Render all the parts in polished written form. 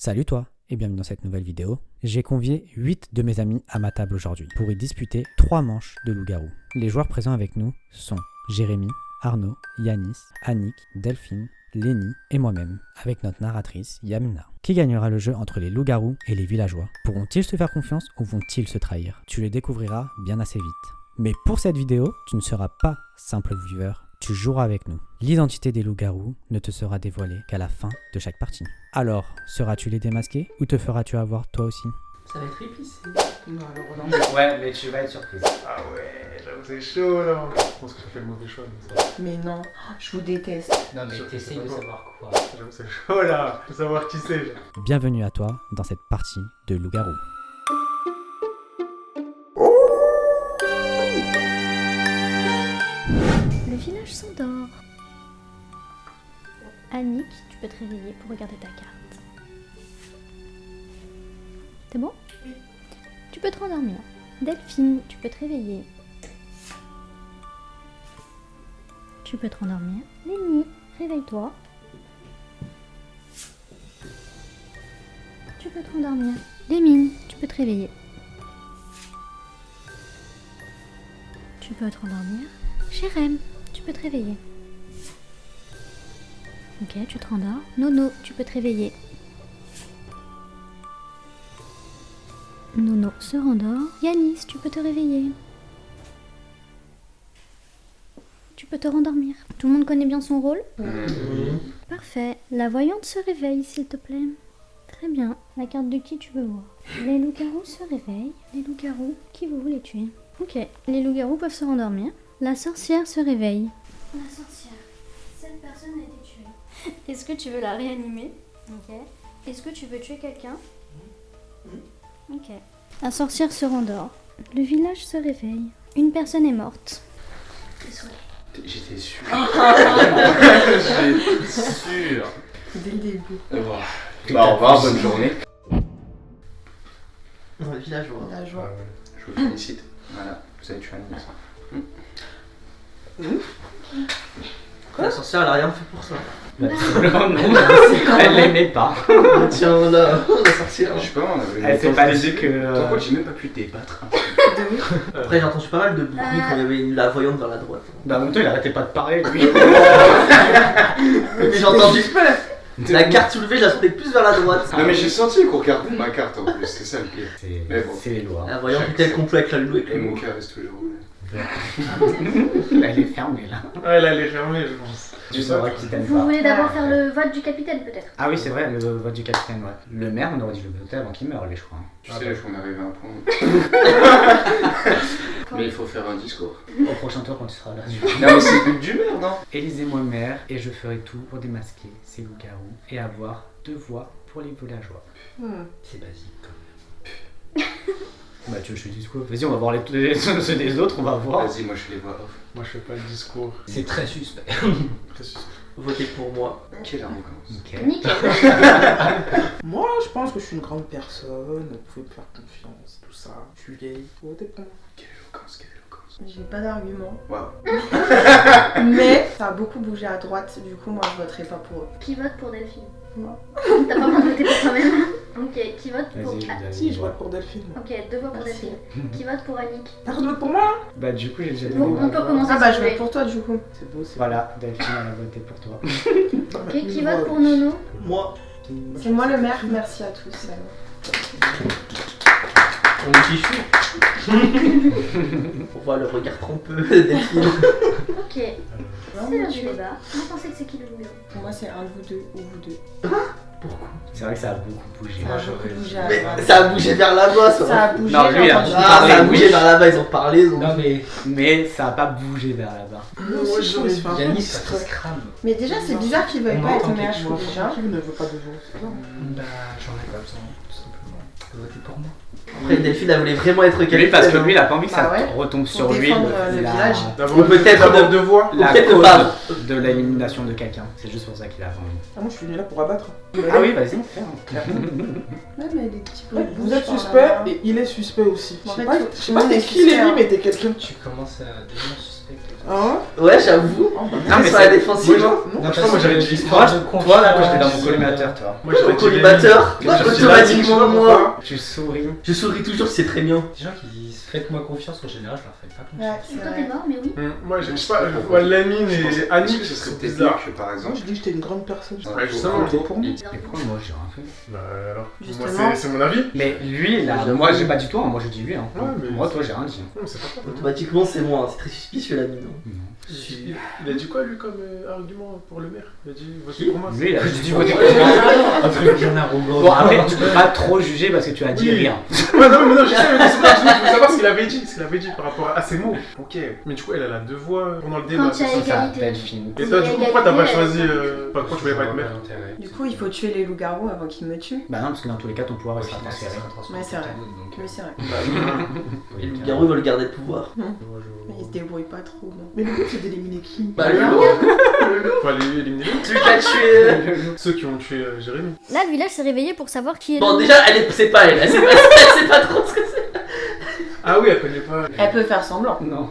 Salut toi et bienvenue dans cette nouvelle vidéo. J'ai convié 8 de mes amis à ma table aujourd'hui pour y disputer 3 manches de loup-garou. Les joueurs présents avec nous sont Jérémy, Arnaud, Yanis, Annick, Delphine, Lenny et moi-même, avec notre narratrice Yamina. Qui gagnera le jeu entre les loups-garous et les villageois? Pourront-ils se faire confiance ou vont-ils se trahir? Tu les découvriras bien assez vite. Mais pour cette vidéo, tu ne seras pas simple viewer, tu joueras avec nous. L'identité des loups-garous ne te sera dévoilée qu'à la fin de chaque partie. Alors, seras-tu les démasquer ou te feras-tu avoir toi aussi? Ça va être épicé. Non, alors non. Ouais, mais tu vas être surprise. Ah ouais, j'avoue c'est chaud là. Je pense que j'ai fait le mauvais choix. Mais ça... Mais non, je vous déteste. Non, mais Je t'essayes sais de pas. savoir quoi. J'avoue c'est chaud là. Faut savoir qui c'est. Bienvenue à toi dans cette partie de loup-garou. Le village s'endort. Annick, tu peux te réveiller pour regarder ta carte. C'est bon? Oui. Tu peux te rendormir. Delphine, tu peux te réveiller. Tu peux te rendormir. Lenny, réveille-toi. Tu peux te rendormir. Lémine, tu peux te réveiller. Tu peux te rendormir. Jérém, tu peux te réveiller. Ok, tu te rendors. Nono, tu peux te réveiller. Nono se rendort. Yanis, tu peux te réveiller. Tu peux te rendormir. Tout le monde connaît bien son rôle? Parfait. La voyante se réveille, s'il te plaît. Très bien. La carte de qui tu veux voir? Les loups-garous se réveillent. Les loups-garous, qui vous voulez tuer? Ok. Les loups-garous peuvent se rendormir. La sorcière se réveille. La sorcière. Cette personne a été tuée. Est-ce que tu veux la réanimer? Ok. Est-ce que tu veux tuer quelqu'un? Ok. La sorcière se rendort. Le village se réveille. Une personne est morte. Désolée. J'étais sûr. J'étais sûr. Dès le début. Bah, au revoir, bonne journée. Dans le villageois. La joie. Je vous félicite. Voilà, vous avez tué un innocent. La sorcière, elle a rien fait pour ça. Elle l'aimait pas. Tiens là, la sorcière. Je sais pas, on avait. Elle s'est pas dit que. Pourquoi j'ai même pas pu te débattre? Après, j'ai entendu pas mal de bruit quand il y avait la voyante vers la droite. Bah, en même temps, il arrêtait pas de parler, lui. Mais j'ai entendu la carte soulevée, je la sentais plus vers la droite. Non, mais j'ai senti qu'on regardait ma carte en plus, c'est ça le pire. Mais bon. C'est les lois. La voyante était le complot avec la loulou et Et mon le cœur reste toujours ouvert. Elle est fermée, là. Ouais, là elle est fermée, je pense. Tu sauras qui t'aime Vous pas. voulez d'abord faire le vote du capitaine, peut-être? Ah oui, c'est vrai, le vote du capitaine, ouais. Le maire, on aurait dû le voter avant qu'il meure, lui, je crois. Tu sais, on arrive à un point. Mais il faut faire un discours. Au prochain tour, quand tu seras là. Non, mais c'est le but du maire, non? Élisez-moi maire, et je ferai tout pour démasquer ces loups-garous et avoir 2 voix pour les villageois. C'est basique quand même. Bah, tu veux que je fais le discours? Vas-y, on va voir ceux des autres, on va voir. Vas-y, moi je fais les voix off. Moi je fais pas le discours. C'est très suspect. Précis. Votez pour moi. Quelle arrogance. Ok. Nickel. Moi, je pense que je suis une grande personne, vous pouvez me faire confiance, tout ça. Je suis gay, votez pour moi. Quelle éloquence, quelle éloquence. J'ai pas d'argument. Waouh. Mais ça a beaucoup bougé à droite, du coup, moi je voterai pas pour eux. Qui vote pour Delphine? Moi. T'as pas besoin de voter pour toi-même. Ok, qui vote pour... Vas-y, Ah, Si, je vote pour Delphine. ok, 2 voix pour Merci. Delphine. Qui vote pour Annick? Personne vote pour moi? Bah, du coup, j'ai déjà donné. Bon, on peut commencer. Ah bah si je vous vote pour toi du coup. C'est beau, c'est Voilà, Delphine, elle a voté pour toi. Ok, qui vote pour Nono? Moi. C'est moi le maire, merci à tous. On est fichu. On voit le regard trompeux Delphine. Ok, c'est l'heure du débat. Vous pensez que c'est qui le loup-garou? Pour moi c'est un de vous deux ou vous deux. Pourquoi? C'est vrai que ça a beaucoup bougé. Ça a beaucoup bougé à Mais droite. ça a bougé vers là-bas ça. Ça a bougé, Non, lui, j'ai hein. entendu Ah, parler. ça a bougé vers là-bas, ils ont parlé. Ils ont... Non, mais ça a pas bougé vers là-bas. Moi aussi, je me suis fait un peu Yanis, ça discret. se crame. Mais déjà c'est bizarre qu'ils veuillent On pas être entend maire, quelque je trouve Moi, déjà. qui ne veut pas de vous, c'est ça? Bah, j'en ai pas besoin, tout simplement. Votez pour moi. Après Delphine elle voulait vraiment être Lui, capitaine. parce que lui, il a pas envie que Bah ça ouais. retombe sur Pour lui. défendre, le village. Ou peut-être d'avoir 2 voix. La peut-être pas. cause de l'élimination de quelqu'un. C'est juste pour ça qu'il a pas envie. Ah, moi je suis venu là pour abattre. Ah oui, vas-y, fais. Ouais, mais des petits Ouais, bruits de vous bouche êtes par suspect là-bas. et il est suspect aussi. En Je sais fait, pas, tout je sais le pas monde t'es est qui suspect, Lévi, hein. mais t'es quelqu'un. Tu commences à devenir suspect. Hein? Ouais, j'avoue. Non, mais sur la défensive. Moi, hein. non, franchement, moi j'aurais dit. Toi, là, quand j'étais dans mon collimateur, toi, Moi j'aurais Au dit. collimateur, Lémi. automatiquement moi. tu souris. Je souris toujours si c'est très bien. Les gens qui se faites-moi confiance, en général, je leur fais pas Ouais, confiance. c'est Toi, t'es vrai. mort, mais oui. Moi, je sais pas, ouais, Lamine et Annie, ce serait c'est peut-être bizarre. mieux que par Moi, exemple. je dis que j'étais une grande personne. Ouais, justement. Pour moi. Et pourquoi moi j'ai rien fait? Bah alors, Justement. moi c'est mon avis. Mais lui, là, J'avoue. moi j'ai pas dit toi, moi j'ai dit lui. Hein. Ouais, mais- Moi, toi, j'ai rien dit. Non, c'est pas ça. Automatiquement, c'est moi. C'est très suspicieux la mine. Non. Il a dit quoi lui comme argument pour le maire? Il a dit votez Qui pour moi. Lui, il a juste dit voter pour Un moi. truc bien arrogant. Bon, après, tu peux pas trop juger parce que tu as dit Oui. rien. Ouais, non, mais non, je sais, mais c'est pas, je veux savoir ce qu'il avait dit, par rapport à ses mots. Ok, mais du coup, elle a 2 voix pendant le débat. Quand il y a c'est ça. égalité. Delphine. Et toi, du coup, pourquoi t'as pas choisi. Égalité, Enfin, pourquoi tu voulais pas être maire? Du coup, il faut tuer les loups-garous avant qu'ils me tuent. Bah non, parce que dans tous les cas, ton pouvoir sera transféré. Ouais, c'est vrai. Oui, c'est vrai. Et le garou veut le garder le pouvoir. Mais ils se débrouillent pas trop. Non. Mais le but, c'est d'éliminer qui? Bah, le loup. Faut aller éliminer Celui qui a tué. ceux qui ont tué Jérémy. Là, le village s'est réveillé pour savoir qui est Bon, le déjà, c'est pas elle. Elle sait pas trop ce que c'est. Ah oui, elle connaît pas. Elle peut faire semblant. Non.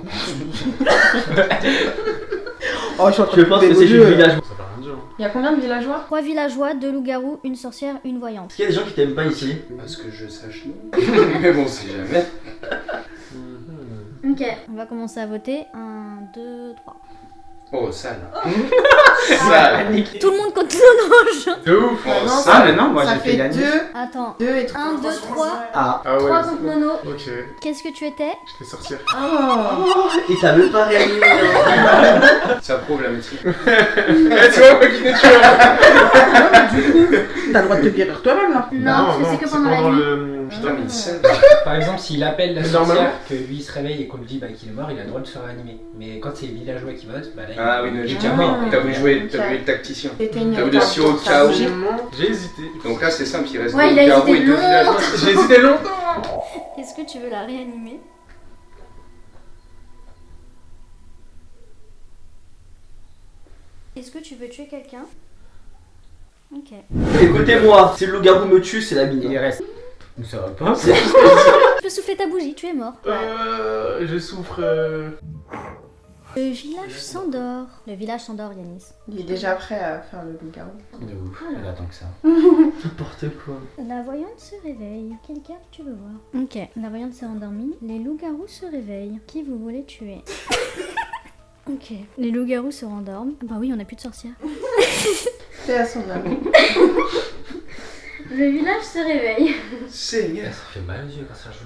Oh, je suis en train Je de pense couper que vos c'est du yeux. village. Ça veut rien dire. hein. Il y a combien de villageois? 3 villageois, 2 loups-garous, une sorcière, une voyante. Est-ce qu'il y a des gens qui t'aiment pas ici? Parce que je sache non. Mais bon, c'est jamais. Ok, on va commencer à voter. 1, 2, 3. Oh, sale. Sale. Tout le monde continue en De ouf. Oh, non, sale. Ah, mais non, moi Ça j'ai fait fait Yannis. 2, Attends. 2 et 3. 1, 2, 3. Ah, Ah ouais. 3 contre Nono. Ok, Qu'est-ce que tu étais? je fais sortir. Oh. Et t'as même pas réanimé. hein. Ça prouve la médecine. Eh, tu vois, moi qui t'ai tué. T'as le droit de te guérir toi-même là. Non, parce que c'est que pendant la nuit. le. Putain, mais il sale. Par exemple, s'il appelle la Normalement. sorcière, que lui il se réveille et qu'on lui dit qu'il est mort, il a le droit de se réanimer. Mais quand c'est les villageois qui votent, bah là il Ah oui, non, il j'ai est déjà mort. T'as voulu jouer le tacticien. C'était une T'as vu le étape sirop pour de chaos. ça. J'ai hésité. Donc là, c'est simple, il reste Ouais, deux il a garous hésité et 2 longtemps. villageois. J'ai hésité longtemps. Est-ce que tu veux la réanimer? Est-ce que tu veux tuer quelqu'un? Ok. Écoutez-moi, si le loup-garou me tue, c'est la mine. il reste. Ça va pas. C'est Tu peux souffler ta bougie, tu es mort. Je souffre. Le village s'endort. Le village s'endort, Yanis. Il est déjà prêt à faire le loup-garou. De ouf, il attend que ça. n'importe quoi. La voyante se réveille. Quelle carte tu veux voir? Ok, la voyante s'est endormie. Les loups-garous se réveillent. Qui vous voulez tuer? Ok, les loups-garous se rendorment. Bah oui, on a plus de sorcières. C'est à son âme. Le village se réveille. Seigneur. Ça fait mal aux yeux quand ça joue.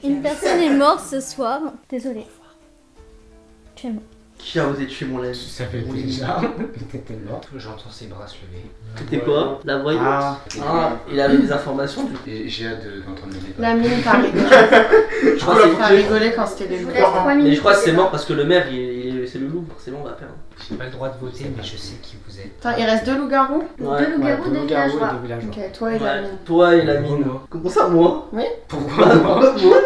Une personne est morte ce soir. Désolée. Tu es mort. Qui a osé tuer mon lèvre? Ça fait déjà. T'étais mort. J'entends ses bras se lever. C'était quoi? La voyante? Ah, Ah, il avait des informations du coup. Et j'ai hâte d'entendre le débat. La mine t'a rigolé. Je crois que c'est- T'as rigolé quand c'était les Je vous loups. laisse 3 minutes. Mais je crois que de c'est débat. mort parce que le maire, c'est le loup, forcément on va perdre. J'ai pas le droit de voter, mais je sais qui vous êtes. Attends, il reste 2 loups-garous? Ouais. Deux loups-garous, deux deux loups-garous et villageois. deux villageois. Ok, toi et la Ouais, mine. toi et la mine. Moi. Comment ça, moi? Pourquoi Bah, moi pourquoi moi?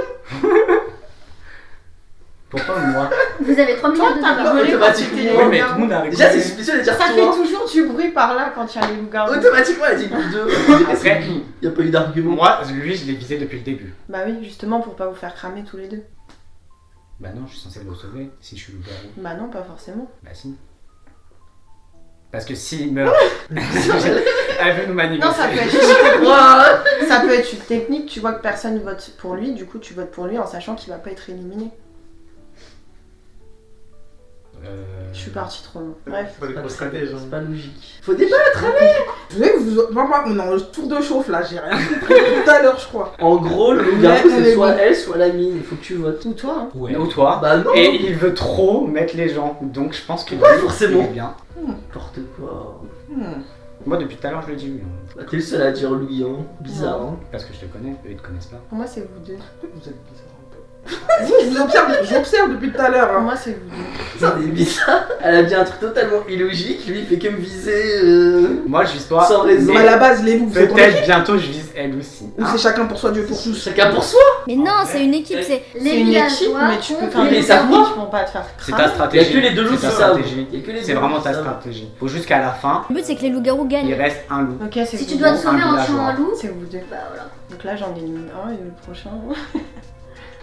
Pourquoi moi? Vous avez 3 minutes de t'as débat. rigolé quand Automatiquement. c'était les Oui, mais tout le loups-garous. monde a rigolé. Déjà, c'est suspicieux de dire Ça fait toi. toujours du bruit par là quand il y a les loups-garous. Automatiquement, elle a dit plus deux. Après, Il n'y a pas eu d'argument. moi, lui, je l'ai visé depuis le début. Bah oui, justement pour pas vous faire cramer tous les deux. Bah non, je suis censé le sauver si je suis loup-garou. Bah non, pas forcément. Bah si. Parce que s'il meurt, elle veut nous manipuler. Non, ça peut être ça peut être une technique, tu vois que personne vote pour lui, du coup tu votes pour lui en sachant qu'il va pas être éliminé. Je suis partie trop loin. Bref. Pas des gros stratèges. C'est pas logique. Faut débattre. Je sais que vous. Maman, on est en tour de chauffe là, j'ai rien compris tout à l'heure, je crois. En gros, le loup-garou, Mais on c'est est soit bon. elle, soit la mine. Il faut que tu votes. Ou toi, hein. Ouais. Ou toi. Bah non. Et il veut trop mettre les gens. Donc je pense que Ouais, lui, forcément. il est bien. N'importe quoi. Moi, depuis tout à l'heure, je le dis oui. Bah, t'es le seul à dire lui, hein. Bizarre, hein. Parce que je te connais, eux, ils te connaissent pas. Pour moi c'est vous deux. Vous êtes bizarre un peu. J'observe depuis tout à l'heure. Pour Hein. moi c'est vous deux. Ça, c'est bizarre. Elle a dit un truc totalement illogique. Lui, il fait que me viser Moi, je vise toi. sans raison. mais À la base, les loups, vous êtes en Peut-être équipe bientôt, je vise elle aussi. ou c'est chacun pour soi, Dieu pour tous? Chacun pour soi. Mais non, c'est une équipe, c'est C'est les une équipe, villageois. mais tu peux contre faire Oui, des mais ça techniques va. pour pas te faire C'est ta cramer. stratégie. Il y a que les deux loups C'est ta qui savent. stratégie. Il y a que les C'est deux vraiment loups ta qui savent. stratégie. Faut jusqu'à la fin, Le but c'est que les loups-garous il gagnent. reste un loup. Ok, c'est Si vous tu dois deux. te sauver en villageois. tuant un loup, C'est vous deux. bah voilà. Donc là j'en élimine un et le prochain.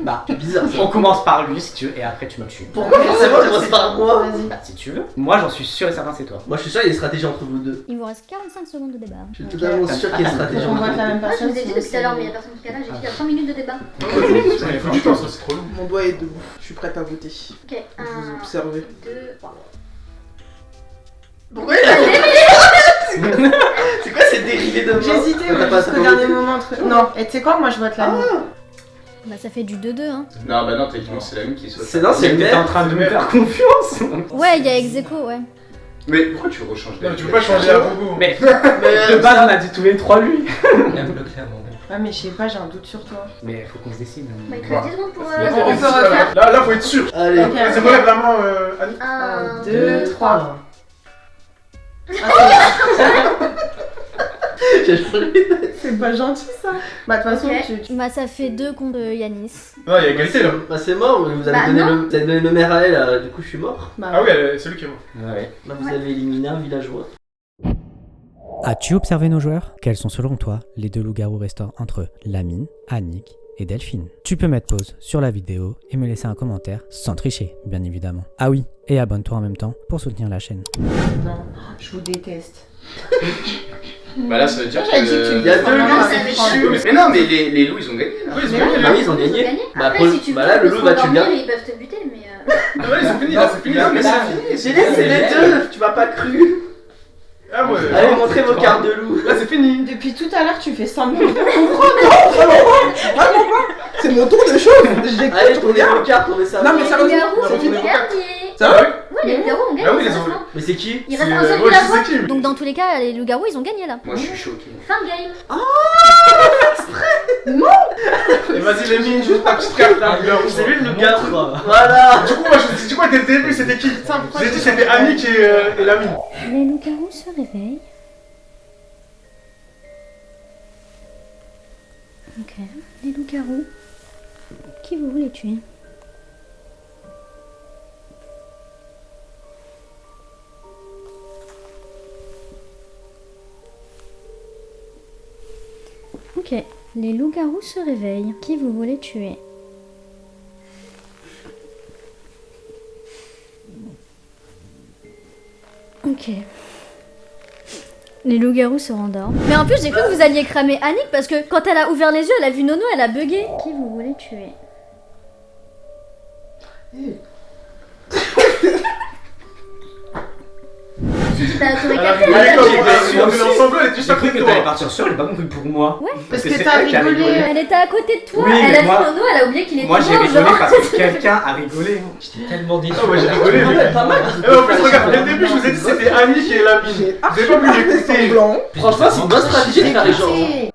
Bah, C'est bizarre ça. on commence par lui si tu veux, et après tu me tues. Pourquoi forcément tu commences par moi? Vas-y. Bah, si tu veux. Moi, j'en suis sûr et certain, c'est toi. Moi je suis sûr qu'il y a une stratégie entre vous deux. Il vous reste 45 secondes de débat. Je suis totalement sûr qu'il y a une stratégie On entre voit vous la même deux. Ah, je personne. vous ai dit depuis tout à l'heure, mais il y a personne qui est là. J'ai dit qu'il y a 3 minutes de débat. Il faut du temps, ça c'est trop long. Mon doigt est debout. Je suis prête à voter. Ok, Je vous 1, observez. 2, 3. Pourquoi il a C'est quoi ces dérivés de moi? J'hésitais T'as pas- jusqu'au t'as pas dernier voté moment entre. Non, et tu sais quoi, moi je vote la mienne. Bah, ça fait du 2-2, hein. Non, bah non, techniquement, c'est la même qui soit. C'est non, c'est le T'es en même. train de me faire confiance. Ouais, il y a ex-aequo, ouais. Mais pourquoi tu rechanges Non, mais tu peux pas changer à gogo. Mais Mais de base, on a dit tous les trois lui. Il y a un bloc clairement. Ouais, mais je sais pas, j'ai un doute sur toi. Mais faut qu'on se décide. Bah, il te reste 10 secondes pour. Vas-y, on vas-y, peut refaire. Là, faut être sûr. Allez. Ok. Vas-y, relève la main, Annie. 1, 2, 3. J'ai changé. C'est pas gentil ça. Bah, de toute façon, Ok. tu. Bah, ça fait 2 contre Yanis. Non, il y a égalité là. Bah c'est mort, vous Bah, avez donné non. le, vous avez donné le maire à elle, du coup je suis mort. Bah, Ah oui, c'est lui qui est mort. Ouais. Là vous avez éliminé un villageois. As-tu observé nos joueurs? Quels sont selon toi les deux loups-garous restants entre Lamine, Annick et Delphine? Tu peux mettre pause sur la vidéo et me laisser un commentaire sans tricher, bien évidemment. Ah oui, et abonne-toi en même temps pour soutenir la chaîne. non, je vous déteste. Bah là, ça veut dire J'avais dit que tu que. Il y a deux loups, ça c'est fait fichu. Mais non, mais les loups ils ont gagné là. Oui, ils ont Mais gagné Ah là. oui, ils ont gagné. Bah, Après, pour- si tu veux, bah là, le tu loup peux va, tu s'endormir gagnes. et ils peuvent te buter, mais. Ah ouais, c'est fini là, c'est fini. Non, mais là, c'est fini. J'ai laissé les deux, tu m'as pas cru. Ah ouais. Allez, montrez vos cartes de loup. Là, c'est fini. Depuis tout à l'heure, tu fais semblant. C'est mon tour de chose. Allez, tournez vos cartes, tournez ça. Non, mais Les sérieusement, loups-garous c'est ont fini. gagné. Ça va? Ouais, les loups-garous ont gagné. Ah oui, les c'est ont- maintenant. Mais c'est qui? Il reste C'est, un seul moi, je sais villageois. qui, mais- Donc, dans tous les cas, les loups-garous, ils ont gagné là. Moi je suis choqué. Fin de game. Et vas-y, les mines, juste ta petite carte là. C'est lui le loup-garou. Voilà. Du coup, moi je me suis dit quoi dès le début, c'était qui? J'ai dit c'était Annick et Lamine. Les loups-garous se réveillent. Ok. Les loups-garous. Qui vous voulez tuer? Ok. Les loups-garous se réveillent. Qui vous voulez tuer? Ok. Les loups-garous se rendorment. Mais en plus, j'ai cru que vous alliez cramer Annick parce que quand elle a ouvert les yeux, elle a vu Nono, elle a bugué. Qui vous voulez tuer? T'aurais capté, Elle elle est a comme bugué. on est ensemble, elle était juste J'ai à cru côté que de t'allais toi. partir sur, elle est pas compris pour moi. Ouais. Parce que que c'est t'as elle qui a rigolé. rigolé. Elle était à côté de toi, Oui, elle mais a vu moi- Nono, elle a oublié qu'il était Moi j'ai mort, rigolé genre. parce que quelqu'un a rigolé. J'étais tellement déçu. Ah ouais, j'ai rigolé, mais. Pas mal. Et en plus, regarde, dès le début, je vous ai dit c'était Annick et Lamine. J'ai Vous avez pas voulu écouter. semblant. Franchement, c'est une bonne stratégie de faire les gens. hein.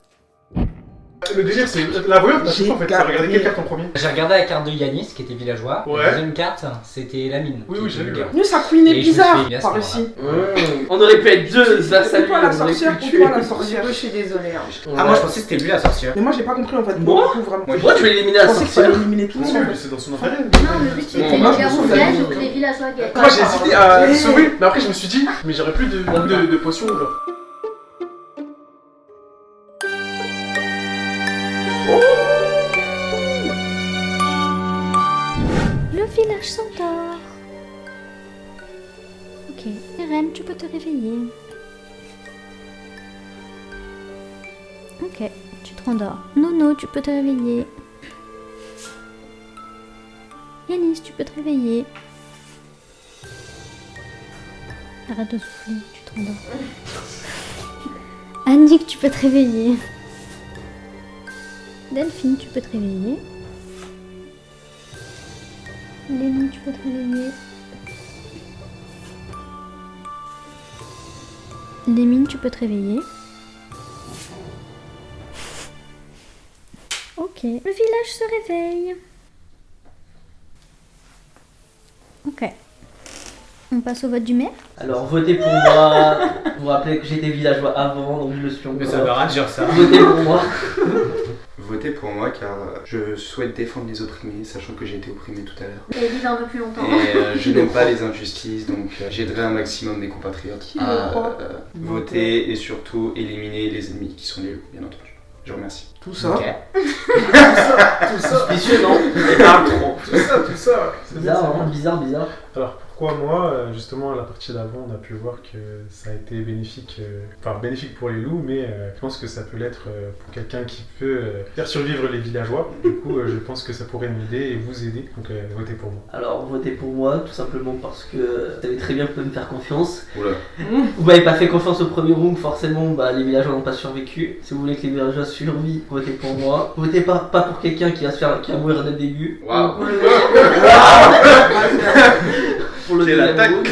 Le délire, c'est la voyante, t'as J'ai tout en fait. T'as regardé gardé. quelle carte en premier? J'ai regardé la carte de Yanis qui était villageois. Ouais. La deuxième carte, c'était Lamine. Oui, qui oui, était j'ai vu, loup-garou. Nous, ça couinait Et je me bizarre suis mis à ce par moment-là. ici. On aurait pu être deux adversaires, Ou toi la on aurait sorcière, pu ou tuer. toi la sorcière. Je suis désolée. Hein. Ah, moi je pensais que c'était lui la sorcière. Mais moi, j'ai pas compris en fait. Moi Pour le coup, vraiment. Pourquoi tu veux éliminer la Je pensais que sorcière? fallait éliminer tout le monde. C'est dans son intérêt. Non, le but c'est que les Moi, je me loups-garous souviens. gagnent ou que les villageois gagnent. Moi j'ai hésité à sauver, mais après je me suis dit, mais j'aurais plus de potions là. Le village s'endort. Ok. Eren, tu peux te réveiller. Ok, tu te rendors. Nono, tu peux te réveiller. Yanis, tu peux te réveiller. Arrête de souffler, tu te rendors. Annick, tu peux te réveiller. Delphine, tu peux te réveiller. Lénie, tu peux te réveiller. Lémine, tu peux te réveiller. Ok. Le village se réveille. Ok. On passe au vote du maire. Alors votez pour moi. Vous vous rappelez que j'étais villageois avant, donc je le suis Mais ça encore. veut rien dire ça. Votez pour moi. Votez pour moi car je souhaite défendre les opprimés, sachant que j'ai été opprimé tout à l'heure. Et vivre un peu plus longtemps. Et je n'aime pas les injustices, donc j'aiderai un maximum mes compatriotes à voter et surtout éliminer les ennemis qui sont les loups, bien entendu. Je remercie. Tout ça. Ok. Tout ça, Suspicieux, non? Il parle trop. tout ça. C'est Bizarre, hein, bizarre. Alors pourquoi moi, justement à la partie d'avant, on a pu voir que ça a été bénéfique, bénéfique pour les loups, mais je pense que ça peut l'être pour quelqu'un qui peut faire survivre les villageois. Du coup, je pense que ça pourrait m'aider et vous aider, donc votez pour moi. Alors votez pour moi, tout simplement parce que vous savez très bien que vous pouvez me faire confiance. Oula. Vous m'avez pas fait confiance au premier round, forcément les villageois n'ont pas survécu. Si vous voulez que les villageois survivent, votez pour moi. Votez pas pour quelqu'un qui va mourir dès le début. Waouh. Pour le Quelle deuxième attaque. round.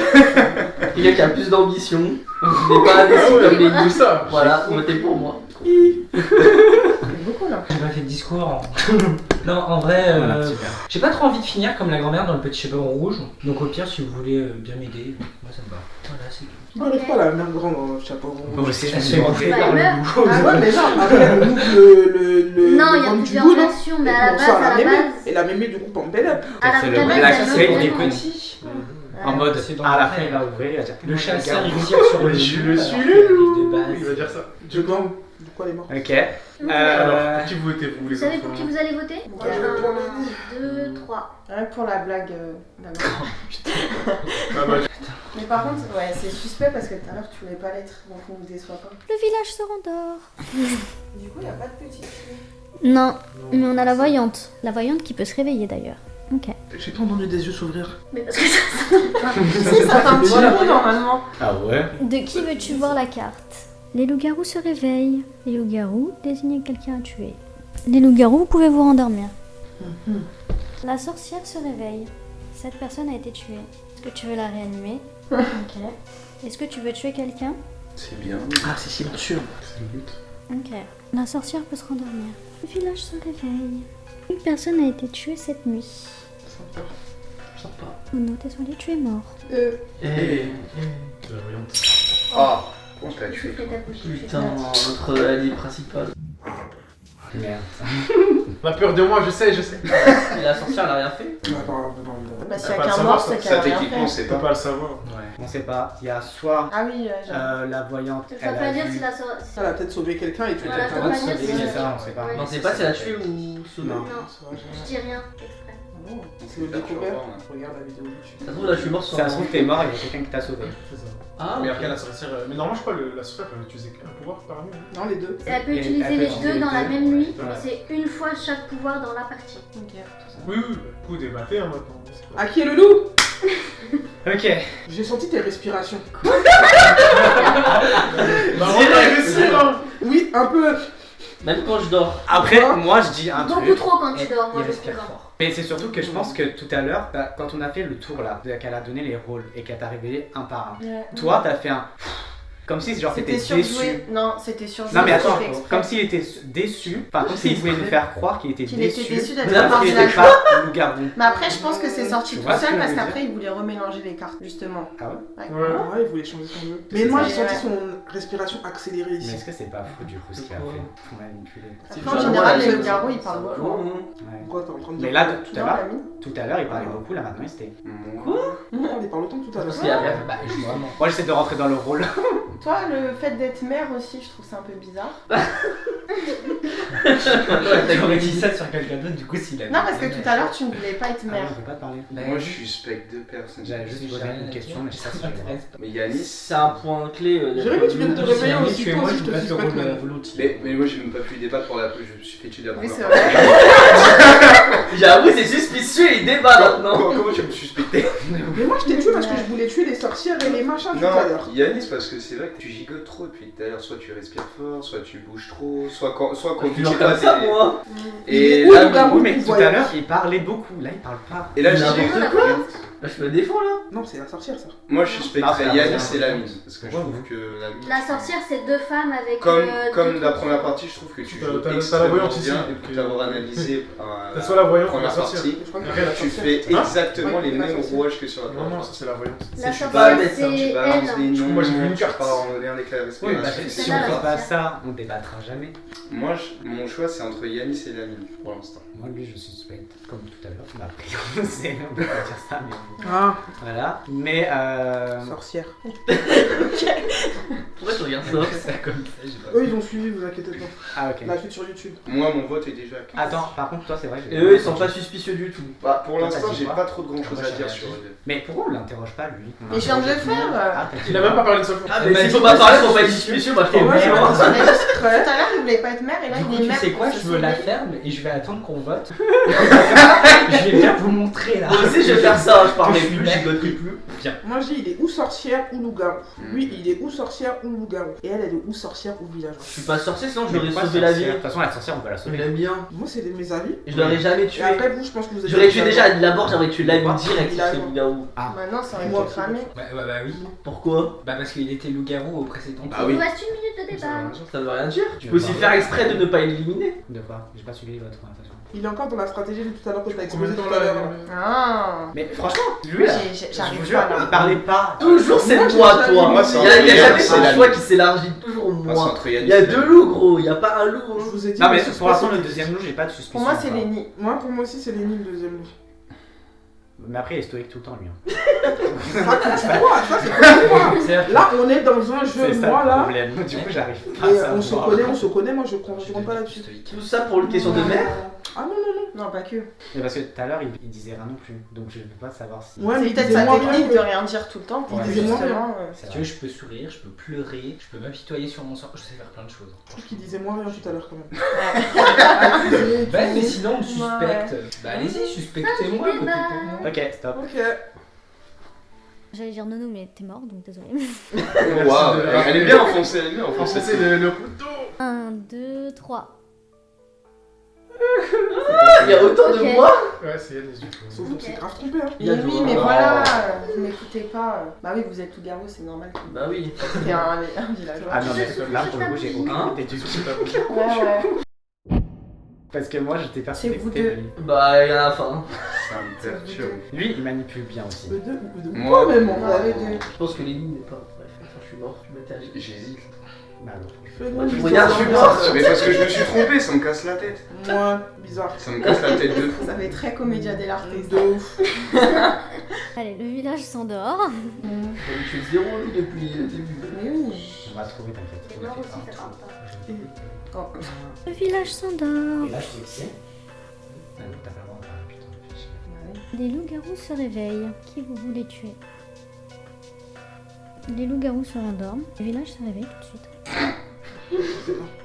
Quelqu'un qui a plus d'ambition, qui n'est pas indécis comme les Tout loups. ça. Voilà, votez pour moi. Beaucoup là. J'ai pas fait de discours. Non, en vrai, Voilà, super. j'ai pas trop envie de finir comme la grand-mère dans le petit chaperon rouge. Donc au pire, si vous voulez bien m'aider, moi ça me va. Voilà, c'est tout. Non, mais pas la mère grande dans le chapeau rond. Moi aussi, je me Elle suis se fait demandé. rentrer par le loup. Ah ouais, mais genre, après, le loup, Non, il y a ventre du plusieurs loup, non versions, mais à la Et base, pour ça, à la mémé. base. Et la mémé, du coup, en belle up. À la C'est le base, black elle c'est veut des vraiment- petits. En mode, C'est dans à la le fin, rêve. il va ouvrir, il va dire Le chasseur, Regarde. il tire sur le Mais je loup, le alors suis, que le la loup. vie de base. Il va dire ça. Du coup, du coup, elle est morte. Ok. Alors, pour qui vous votez, vous les Vous savez enfants pour qui vous allez voter Ah, je vais pour les 1, 2, 3. Rien que pour la blague d'abord. Ah bah, Mais par contre, ouais, c'est suspect parce que tout à l'heure tu voulais pas l'être, donc on vous déçoit pas. Le village se rendort. Du coup, il a pas de petite fille. Non, mais on a la voyante. La voyante qui peut se réveiller d'ailleurs. Ok. J'ai pas entendu des yeux s'ouvrir. Mais parce que ça... C'est ça, un petit Voilà. mot normalement. Ah ouais. De qui veux-tu voir la carte? Les loups-garous se réveillent. Les loups-garous désignent quelqu'un à tuer. Les loups-garous, vous pouvez vous rendormir. La sorcière se réveille. Cette personne a été tuée. Est-ce que tu veux la réanimer? Ok. Est-ce que tu veux tuer quelqu'un? C'est bien. Ah, c'est silencieux. c'est le but. Ok. La sorcière peut se rendormir. Le village se réveille. Une personne a été tuée cette nuit. Sympa. Vous notez sur les tués morts. Eh, C'est la voyante. Ah, on te l'a tué. putain, notre allié principal. Merde. On a peur de moi, je sais. Et la sorcière, elle a rien fait. Bah, s'il y Pas a le qu'un savoir, mort, c'est Ça, qu'elle a rien techniquement, fait. c'est On peut pas. pas le savoir. Ouais. On sait pas. Il y a soit Ah oui, j'avoue. la voyante. Je elle peux a pas dire vu- si la sorcière. Elle a peut-être sauvé quelqu'un et tué Voilà, je quelqu'un peux d'autre. pas dire si c'est ça, on sait pas. Ouais. On sait pas si elle a tué ou sauvé. Non. Je dis rien exprès. C'est le découvert. Regarde la vidéo YouTube. Ça se trouve, là, je suis mort sur Ça se trouve, t'es mort, il y a quelqu'un qui t'a sauvé. C'est ça. Ah, Mais ok. après, la sorcière. Mais normalement, je crois que la sorcière peut utiliser un pouvoir parmi eux. Non, les deux. Elle peut Et utiliser elle peut les utiliser deux dans les la deux. même nuit, Voilà. mais c'est une fois chaque pouvoir dans la partie. Ok. Oui, coup débatté hein, maintenant. C'est pas- À qui est le loup? Ok. J'ai senti tes respirations. Bah, on est réussi, hein. Oui, un peu. Même quand je dors. Après, moi je dis un Beaucoup truc. trop quand tu dors, moi Il je respire trouve. fort. Mais c'est surtout que je pense que tout à l'heure, quand on a fait le tour là, qu'elle a donné les rôles et qu'elle t'a révélé un par un, Ouais. toi t'as fait un. Comme si genre C'était t'étais déçu. surjoué. Non, c'était surjoué. Non mais attends, j'ai fait exprès. comme s'il était déçu, enfin comme s'il voulait nous faire croire qu'il était Qu'il était déçu. déçu d'être Mais un après, parce qu'il était villageois. pas loup-garou. Mais après, je pense que c'est sorti Tu tout vois ce seul que je parce veux qu'après, il voulait remélanger les cartes, justement. Ah ouais? Ouais, il voulait changer son jeu. Mais moi, j'ai Ouais. senti son respiration accélérée Mais ici. est-ce que c'est pas fou du coup ce qu'il a fait pour manipuler? Après, en général, les loups-garous, ils parlent beaucoup. hein. Ouais. Pourquoi t'es en train de dire Mais là, quoi? tout à Non, l'heure, l'ami. il parlait beaucoup, là maintenant il s'était. Quoi? Non, on parle autant que tout à l'heure. Parce qu'il y a rien. Bah, je vois, moi. Moi j'essaie de rentrer dans le rôle. Toi, le fait d'être mère aussi, je trouve ça un peu bizarre. J'aurais dit ça sur quelqu'un d'autre, du coup, s'il a. Non, parce que tout à l'heure, tu ne voulais pas être Ah non, mère. je peux pas te parler. Moi, je suspecte deux personnes. J'avais juste posé une question, mais je sais pas si je vais Mais Yanis. C'est un point clé. Jérémy, tu viens de te réveiller Mais aussi, tu es toi moi, aussi, je je te passe le suspecte. rôle mais- volontiers. Mais moi, j'ai même pas pu débattre pour la. Je me suis fait tuer la Oui, première c'est fois. vrai. J'avoue, c'est suspicieux, il débat maintenant. Comment tu me suspectais? Mais moi, je t'ai tué parce que je voulais tuer les sorcières et les machins tout à l'heure. Non, Yanis, parce que c'est vrai que tu gigotes trop depuis tout à l'heure. Soit tu respires fort, soit tu bouges trop, soit quand Je tu suis sais comme pas, ça, t'es- moi. Et Où là, le garou, Oui, mais tu tout vois, à l'heure il parlait beaucoup, là il parle pas. Et là, N'importe j'ai- quoi. Là, je me défends là. Non, c'est la sorcière, ça. moi, je Non, suspecterais c'est Yanis un- et la mine. Parce que je Ouais, trouve ouais. que la mine. La sorcière, c'est deux femmes avec. Comme deux la trucs. première partie, je trouve que tu T'as- joues t'as la extrêmement voyante ici, bien donc, et pour t'avoir analysé T'as soit la voyante ou la première sorcière. partie. Je crois que Après, la Tu sorcière. fais Hein exactement Ouais, les la mêmes sorcière. rouages que sur la Non, première non, ça partie. c'est la voyante. La Tu sorcière, balances, c'est tu balances elle. des noms, Moi, j'ai vu une tu carte. pars en lien avec la Oui, respiration. bah, c'est si ça, on la fait pas sorcière. ça, on débattra jamais. Moi, mon choix, c'est entre Yanis et la mine, pour l'instant. Moi lui je suspecte, comme tout à l'heure, on a appris, on peut pas dire ça, mais Ah, Voilà. Mais sorcière. Pourquoi tu regardes ça ça comme ça, j'ai pas. Eux, ils ont suivi, vous inquiétez pas. Ah ok. La suite sur YouTube. Moi, mon vote est déjà. Attends, par contre, toi, c'est vrai. Et eux, ils sont pas suspicieux du tout. Bah, pour Toi, l'instant, t'as dit j'ai quoi pas trop de grand chose Moi, à j'ai dire rien sur dit. eux. Mais pourquoi on l'interroge pas, lui Mais je viens de le faire. Ah, t'as Il a même pas parlé de ça. Ah, mais s'il faut pas parler, faut pas être suspicieux, moi je t'ai Ouais, merde. ouais. Tout à l'heure, il voulait pas être maire et là, Du coup, il est tu maire. sais quoi, pour je se me la sauver. ferme et je vais attendre qu'on vote. Je vais bien vous montrer là. Moi aussi, je vais faire ça, je parlerai Je suis plus, maire. j'y goterai plus. Moi, je dis, il est ou sorcière ou loup-garou. Lui, il est ou sorcière ou loup-garou. Et elle est ou sorcière ou villageois. Je suis pas sorcier, sinon je Mais lui aurais pourquoi sauvé la vie. sorcière De toute façon, la sorcière, on va la Je sauver. l'aime bien. Moi, c'est mes avis. Je l'aurais jamais Et tué. après, vous, je pense que vous êtes. J'aurais tué déjà d'abord, j'aurais tué live direct Il a sur ce loup-garou. Ah, Bah non, ça aurait Moi, été cramé. bah oui. Pourquoi? Bah parce qu'il était loup-garou au précédent. Bah Il oui. nous reste 1 minute de débat. Ça veut rien dire. Tu peux aussi faire exprès de ne pas éliminer. De quoi J'ai pas suivi votre conversation. Il est encore dans la stratégie de tout à l'heure que t'as Combien exposé de temps tout à l'heure. là Ah. Mais franchement, lui là, je J'arrive vous pas jure, là. il parlait pas. Toujours c'est Moi, moi, j'ai toi. Moi, c'est Il y a entre jamais Yannis ce et choix Yannis. qui s'élargit, toujours Moi, c'est moi. entre Yannis Il y a et deux loups, gros. Il y a pas un loup. Je hein. vous ai dit. Non mais suspect, pour l'instant, le c'était- deuxième loup, j'ai pas de suspicion. Pour moi, c'est quoi. Lenny. Moi, pour moi aussi, c'est Lenny le deuxième loup. Mais après, il est stoïque tout le temps, lui. hein. Ça, c'est pas moi. C'est Là, on est dans un jeu, ça moi le là. problème. Du coup, j'arrive pas Et à on se savoir. connaît, moi je compte pas là-dessus. Tout ça pour une question de mère. Ah non, non, Non, pas que. Mais parce que tout à l'heure, il disait rien non plus. Donc je peux pas savoir si. non. Ouais, C'est mais peut-être disais sa moi technique rien. de rien dire tout le temps. Pour Ouais, disais-moi justement. C'est Si tu veux, je peux sourire, je peux pleurer, je peux m'apitoyer sur mon sort, je sais faire plein de choses. Je trouve qu'il disait moins rien tout à l'heure quand même. Bah, mais sinon, on me suspecte. Bah, allez-y, suspectez-moi, votez pour moi. Ok, stop. Ok. J'allais dire Nono, mais t'es mort, donc désolé. Waouh, elle est bien enfoncée, elle est bien enfoncée. C'est le couteau. 1, 2, 3. Il y a autant de Ok. moi. Ouais, c'est Yannis du coup. Sauf que c'est grave trompé. Hein. Il y a Mais du oui, haut. mais Oh. voilà, vous m'écoutez pas. Bah oui, vous êtes tout garou, c'est normal. Bah oui. C'est un villageois. Ah non, mais là pour le coup, j'ai aucune idée du tout. Ouais, ouais. Parce que moi, j'étais persuadé C'est que vous c'était deux. lui. Bah, il y en a la fin. Ça me perturbe. Lui, il manipule bien aussi. Le deux ou deux. Moi, Moi même, en On vrai. avait deux. Je pense que Lenny n'est pas. Bref, je suis mort. Je m'étais agi. J'hésite. Bah alors. Fais-moi Tu une regardes, histoire je suis mort. bizarre. Mais parce que je me suis trompé, ça me casse la tête. Ouais, bizarre. Ça me casse la tête de fou. Ça fait très comédia dell'arte. De ouf. Allez, le village s'endort. Je suis zéro lui depuis le début. Mais oui. On va trouver, t'inquiète. T'es mort aussi, ça parle pas. Oh. Le village s'endort. Et là, je sais qui c'est. Ah non, t'as pas le droit de parler, putain, réfléchis. Les loups-garous se réveillent. Qui vous voulez tuer? Les loups-garous se rendorment. Le village se réveille tout de suite.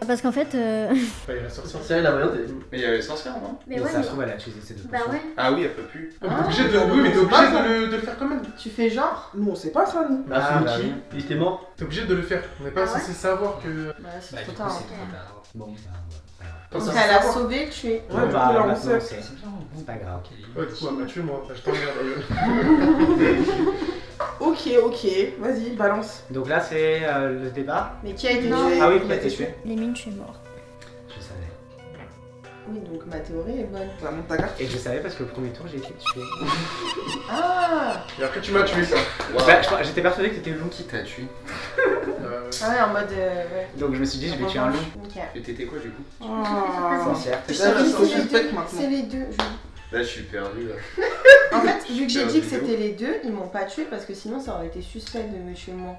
Parce qu'en fait. Bah, il va sortir. Sorcière, la voyante, elle- Mais il y avait sorcière, non? Mais Mais ouais, ça mais. se trouve, elle a utilisé ses deux Bah potions. ouais. Ah oui, elle peut plus. T'es obligé de, oui, mais t'es obligé de le faire quand même. Tu fais genre? Nous, on sait pas ça, nous. Bah, Ah, bah Funky, oui. il était mort. T'es obligé de le faire. On n'est pas Ah ouais censé savoir que. Bah, Bah, c'est du trop coup, tard. c'est trop tard. Bon, bah, ouais, pas grave. Quand Donc ça elle a savoir. sauvé, tué. Ouais, Bon, du bah, coup, là, on maintenant, sait. c'est c'est pas grave. Ouais, du coup, elle m'a tué moi. Je t'emmerde. Ok, ok. Vas-y, balance. Donc là, c'est le débat. Mais qui a été Non. tué? Ah oui, qui a été tué. Les mines, je suis mort. Je savais. Oui, donc ma théorie est bonne. Ça monte ta carte. Et je savais parce que le premier tour, j'ai été tué. Ah! Et après, tu m'as tué ça. Bah, j'étais persuadé que c'était le loup qui Qui t'a tué? Ah ouais, en mode. Ouais. Donc je me suis dit, je vais tuer un loup. Ok. Et t'étais quoi du coup? Ah. Sorcière. C'est C'est ça, les je deux. suspecte maintenant. C'est les deux. Là, je suis perdu là. En fait, vu que j'ai Super dit que vidéo. c'était les deux, ils m'ont pas tué parce que sinon ça aurait été suspect de me tuer moi.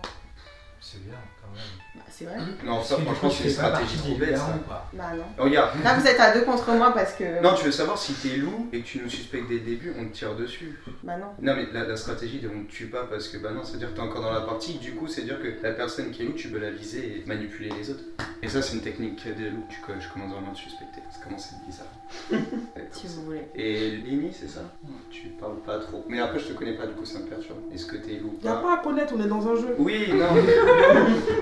C'est bien, quand même. Bah, c'est vrai. Non, ça, franchement, c'est une stratégie trop bête ça. Bah non. Regarde. Là, vous êtes à deux contre moi parce que. Non, tu veux savoir si t'es loup et que tu nous suspectes dès le début, on te tire dessus. Bah non. Non, mais la stratégie de on te tue pas parce que bah non, c'est-à-dire que t'es encore dans la partie, du coup, c'est-à-dire que la personne qui est loup, tu peux la viser et manipuler les autres. Et ça, c'est une technique des loups, je commence vraiment à te suspecter. Ça commence à être bizarre. Si vous voulez. Et Lini, c'est ça? Tu parles pas trop. Mais après, je te connais pas, du coup, ça me perturbe. Est-ce que t'es loup ou Y'a pas? pas à connaître, on est dans un jeu. Oui, non.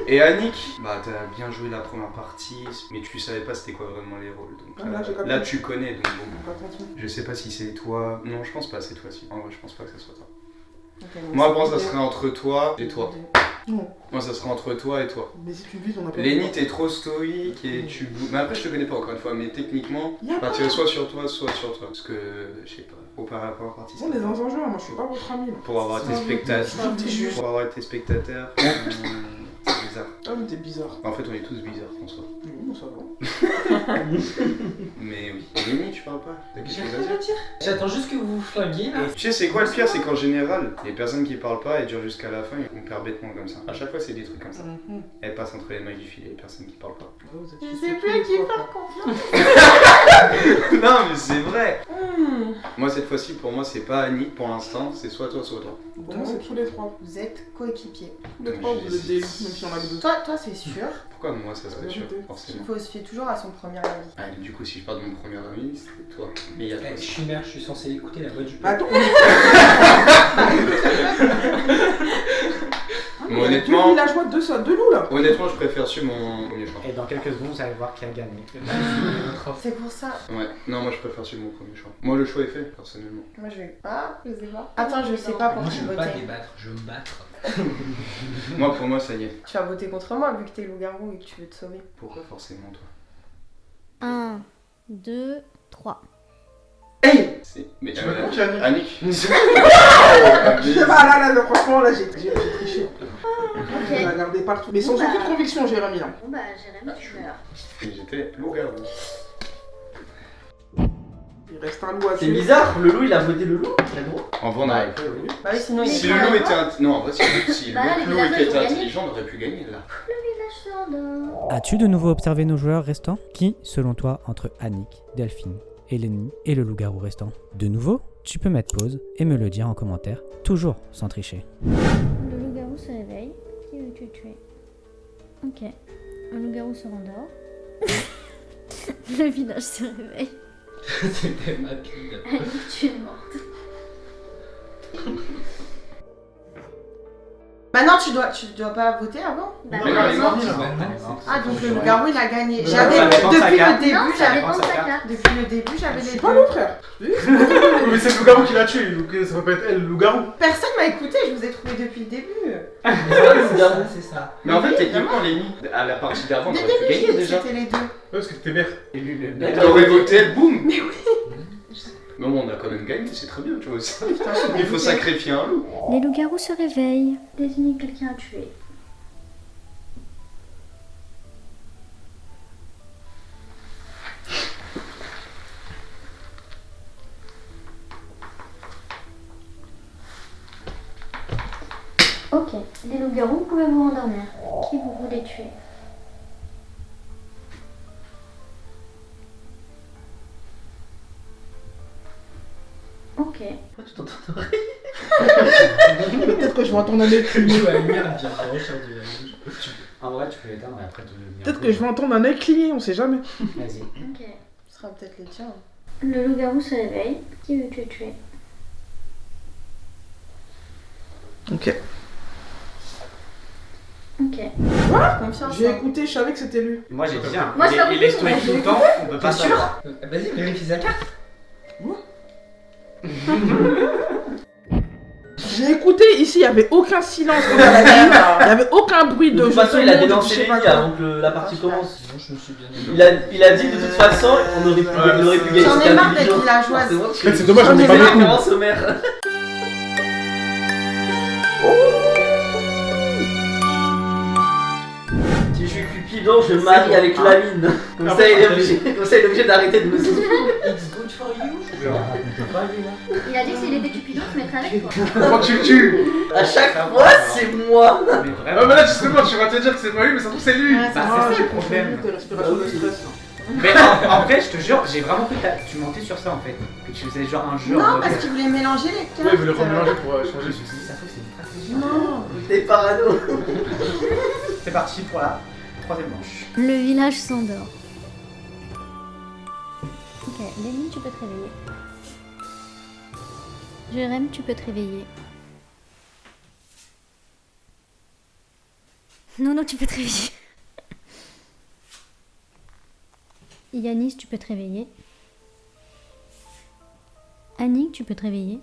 Et Annick, bah t'as bien joué la première partie, mais tu savais pas c'était quoi vraiment les rôles. Donc Ah, là, j'ai compris. là, tu connais, donc bon. Donc, attention. Je sais pas si c'est toi. Non, je pense pas cette fois-ci. En vrai, je pense pas que ça soit toi. Ok, donc Moi, c'est bon, les ça deux. serait entre toi et toi. Non. Moi, ça serait entre toi et toi. Mais si tu vises, on a pas. Lenny, t'es trop stoïque et tu. Mais après, je te connais pas encore une fois, mais techniquement, Y'a je pas. partirais soit sur toi, soit sur toi. Parce que, je sais pas, auparavant, On participer. est dans un jeu, moi je suis pas votre ami là. Pour avoir C'est tes un jeu. spectateurs. C'est un petit jeu. Pour avoir tes spectateurs. C'est des bizarre. Ah, mais t'es bizarre. En fait, on est tous bizarres, François. Non, ça va. Mais oui. Mimi, tu parles pas? T'as quelque chose à dire? J'attends juste que vous vous flinguiez là. Tu sais, c'est quoi le pire? C'est qu'en général, les personnes qui parlent pas, elles durent jusqu'à la fin et on perd bêtement comme ça. À chaque fois, c'est des trucs comme ça. Elles passent entre les mailles du filet, les personnes qui parlent pas. Ouais, vous êtes Je fixés sais tous plus à les qui trois, faire quoi. confiance. Non, mais c'est vrai! Moi, cette fois-ci, pour moi, c'est pas Annie pour l'instant, c'est soit toi, soit toi. Pour moi, c'est tous les trois. Vous êtes coéquipiers. Tous les trois, vous êtes des loups, même si on a que deux. Toi c'est sûr. Pourquoi moi, ça serait sûr? Vérité. Forcément. Il faut se fier toujours à son premier avis. Allez, du coup, si je pars de mon premier ami, c'est toi. Mais il y a toi Je aussi. suis mère, je suis censé écouter la voix du Bah, peuple. attends, Mais honnêtement, villageois, deux loups là. honnêtement, je préfère suivre mon premier choix. Et dans quelques secondes, vous allez voir qui a gagné. C'est pour ça. Ouais, non, moi je préfère suivre mon premier choix. Moi, le choix est fait, personnellement. Moi je vais pas, je sais pas. Attends, je sais pas pour Moi qui je veux pas voter. débattre, je veux me battre. Moi, pour moi, ça y est. Tu vas voter contre moi vu que t'es loup-garou et que tu veux te sauver. Pourquoi forcément toi? 1, 2, 3. Hey! C'est. Mais Tu veux confier Annick? Annick. Je sais pas, là, franchement, là, j'ai triché. Je la gardais partout. Mais sans aucune conviction, Jérémy là. Bon bah, Jérémy, tu meurs. J'étais loup-garou. Il reste un loup à C'est tuer. bizarre, le loup il a voté le loup, c'est gros. En vrai, on aurait pu. Bah oui, sinon il Si est le pas loup là. était non, en vrai, si Bah, les le loup villageois, était ils ont gagné. intelligent, on aurait pu gagner là. Le village s'endort. As-tu de nouveau observé nos joueurs restants? Qui, selon toi, entre Annick, Delphine, Eleni et le loup-garou restant? De nouveau, tu peux mettre pause et me le dire en commentaire, toujours sans tricher. Le loup-garou se réveille. Qui veux-tu tuer? Ok. Le loup-garou se rendort. Le village se réveille. C'était ma pile. Annie, tu es morte. Bah non, tu dois pas voter avant. Bah, Mais non, elle est morte. Ah donc le loup-garou il a gagné. Ça J'avais dépend de sa depuis carte. le début, Non, ça j'avais dépend de sa carte. depuis le début, j'avais Je les suis pas deux. loup, frère. Mais c'est le loup-garou qui l'a tué, donc ça peut pas être elle, le loup-garou. Personne m'a écouté, je vous ai trouvé depuis le début. C'est ça. Mais en fait, techniquement, Lenny, à la partie d'avant, Dès on le aurait pu début, gagner déjà. c'était les deux. Ouais, parce que t'es mère. Et lui, le Elle aurait voté, boum. Mais oui. Mais bon, on a quand même gagné, c'est très bien, tu vois. Putain, je suis Il faut dégoûtée. sacrifier un loup. Les loups-garous se réveillent. Désignez quelqu'un à tuer. Ok, les loups-garous, vous pouvez vous endormir. Qui vous voulez tuer? Ok. Pourquoi tu t'entends Peut-être que je vais entendre un œil cligner. Tu vas venir et puis après, je sors du village. En vrai, tu peux l'éteindre et après te devenir. Peut-être que je vais entendre un œil cligner, on sait jamais. Vas-y. Ok. Ce sera peut-être les tiens. Le loup-garou se réveille. Qui veux-tu tuer? Ok. Ok. Confiance. J'ai hein. écouté, je savais que c'était lui. Moi j'ai dit, hein, Moi, j'ai pas les compris, stoïques mais tout le temps, on peut pas T'es sûr? savoir. Vas-y, vérifie sa carte. J'ai écouté, ici, il n'y avait aucun silence. Il n'y avait aucun bruit De de toute façon, il a de dénoncé je sais pas Lenny quoi. avant que la partie commence. Sinon, je me suis bien aimé. Il a dit de toute façon, on aurait pu, il aurait pu gagner. J'en ai c'était marre d'être intelligent. villageoise. Forcément, En fait, c'est dommage, on est C'est pas une beaucoup. référence au maire. Si je suis Cupidon, je me marie avec la mine. Comme ça, il est obligé d'arrêter de me souffrir. It's good for you. Il a dit que s'il était Cupidon, il se mettrait avec toi. Comment tu le tues? À chaque fois, c'est moi. Mais Ah, vraiment. mais là, justement, tu vas te dire que c'est pas lui, mais ça se trouve, c'est lui. Ouais, Bah, Ah, c'est ça j'ai le problème. confondu tes respirations de stress. là. Mais en vrai, je te jure, j'ai vraiment cru que tu mentais sur ça en fait. Que tu faisais genre un jeu en Non, mode. parce qu'il voulait mélanger les cartes. Ouais, il veut le remélanger pour changer. Je me suis dit, ça se trouve, c'est une stratégie. Non. T'es parano. C'est parti pour la troisième manche. Le village s'endort. Ok, Lenny, tu peux te réveiller. Jérém, tu peux te réveiller. Non, tu peux te réveiller. Yanis, tu peux te réveiller. Annick, tu peux te réveiller.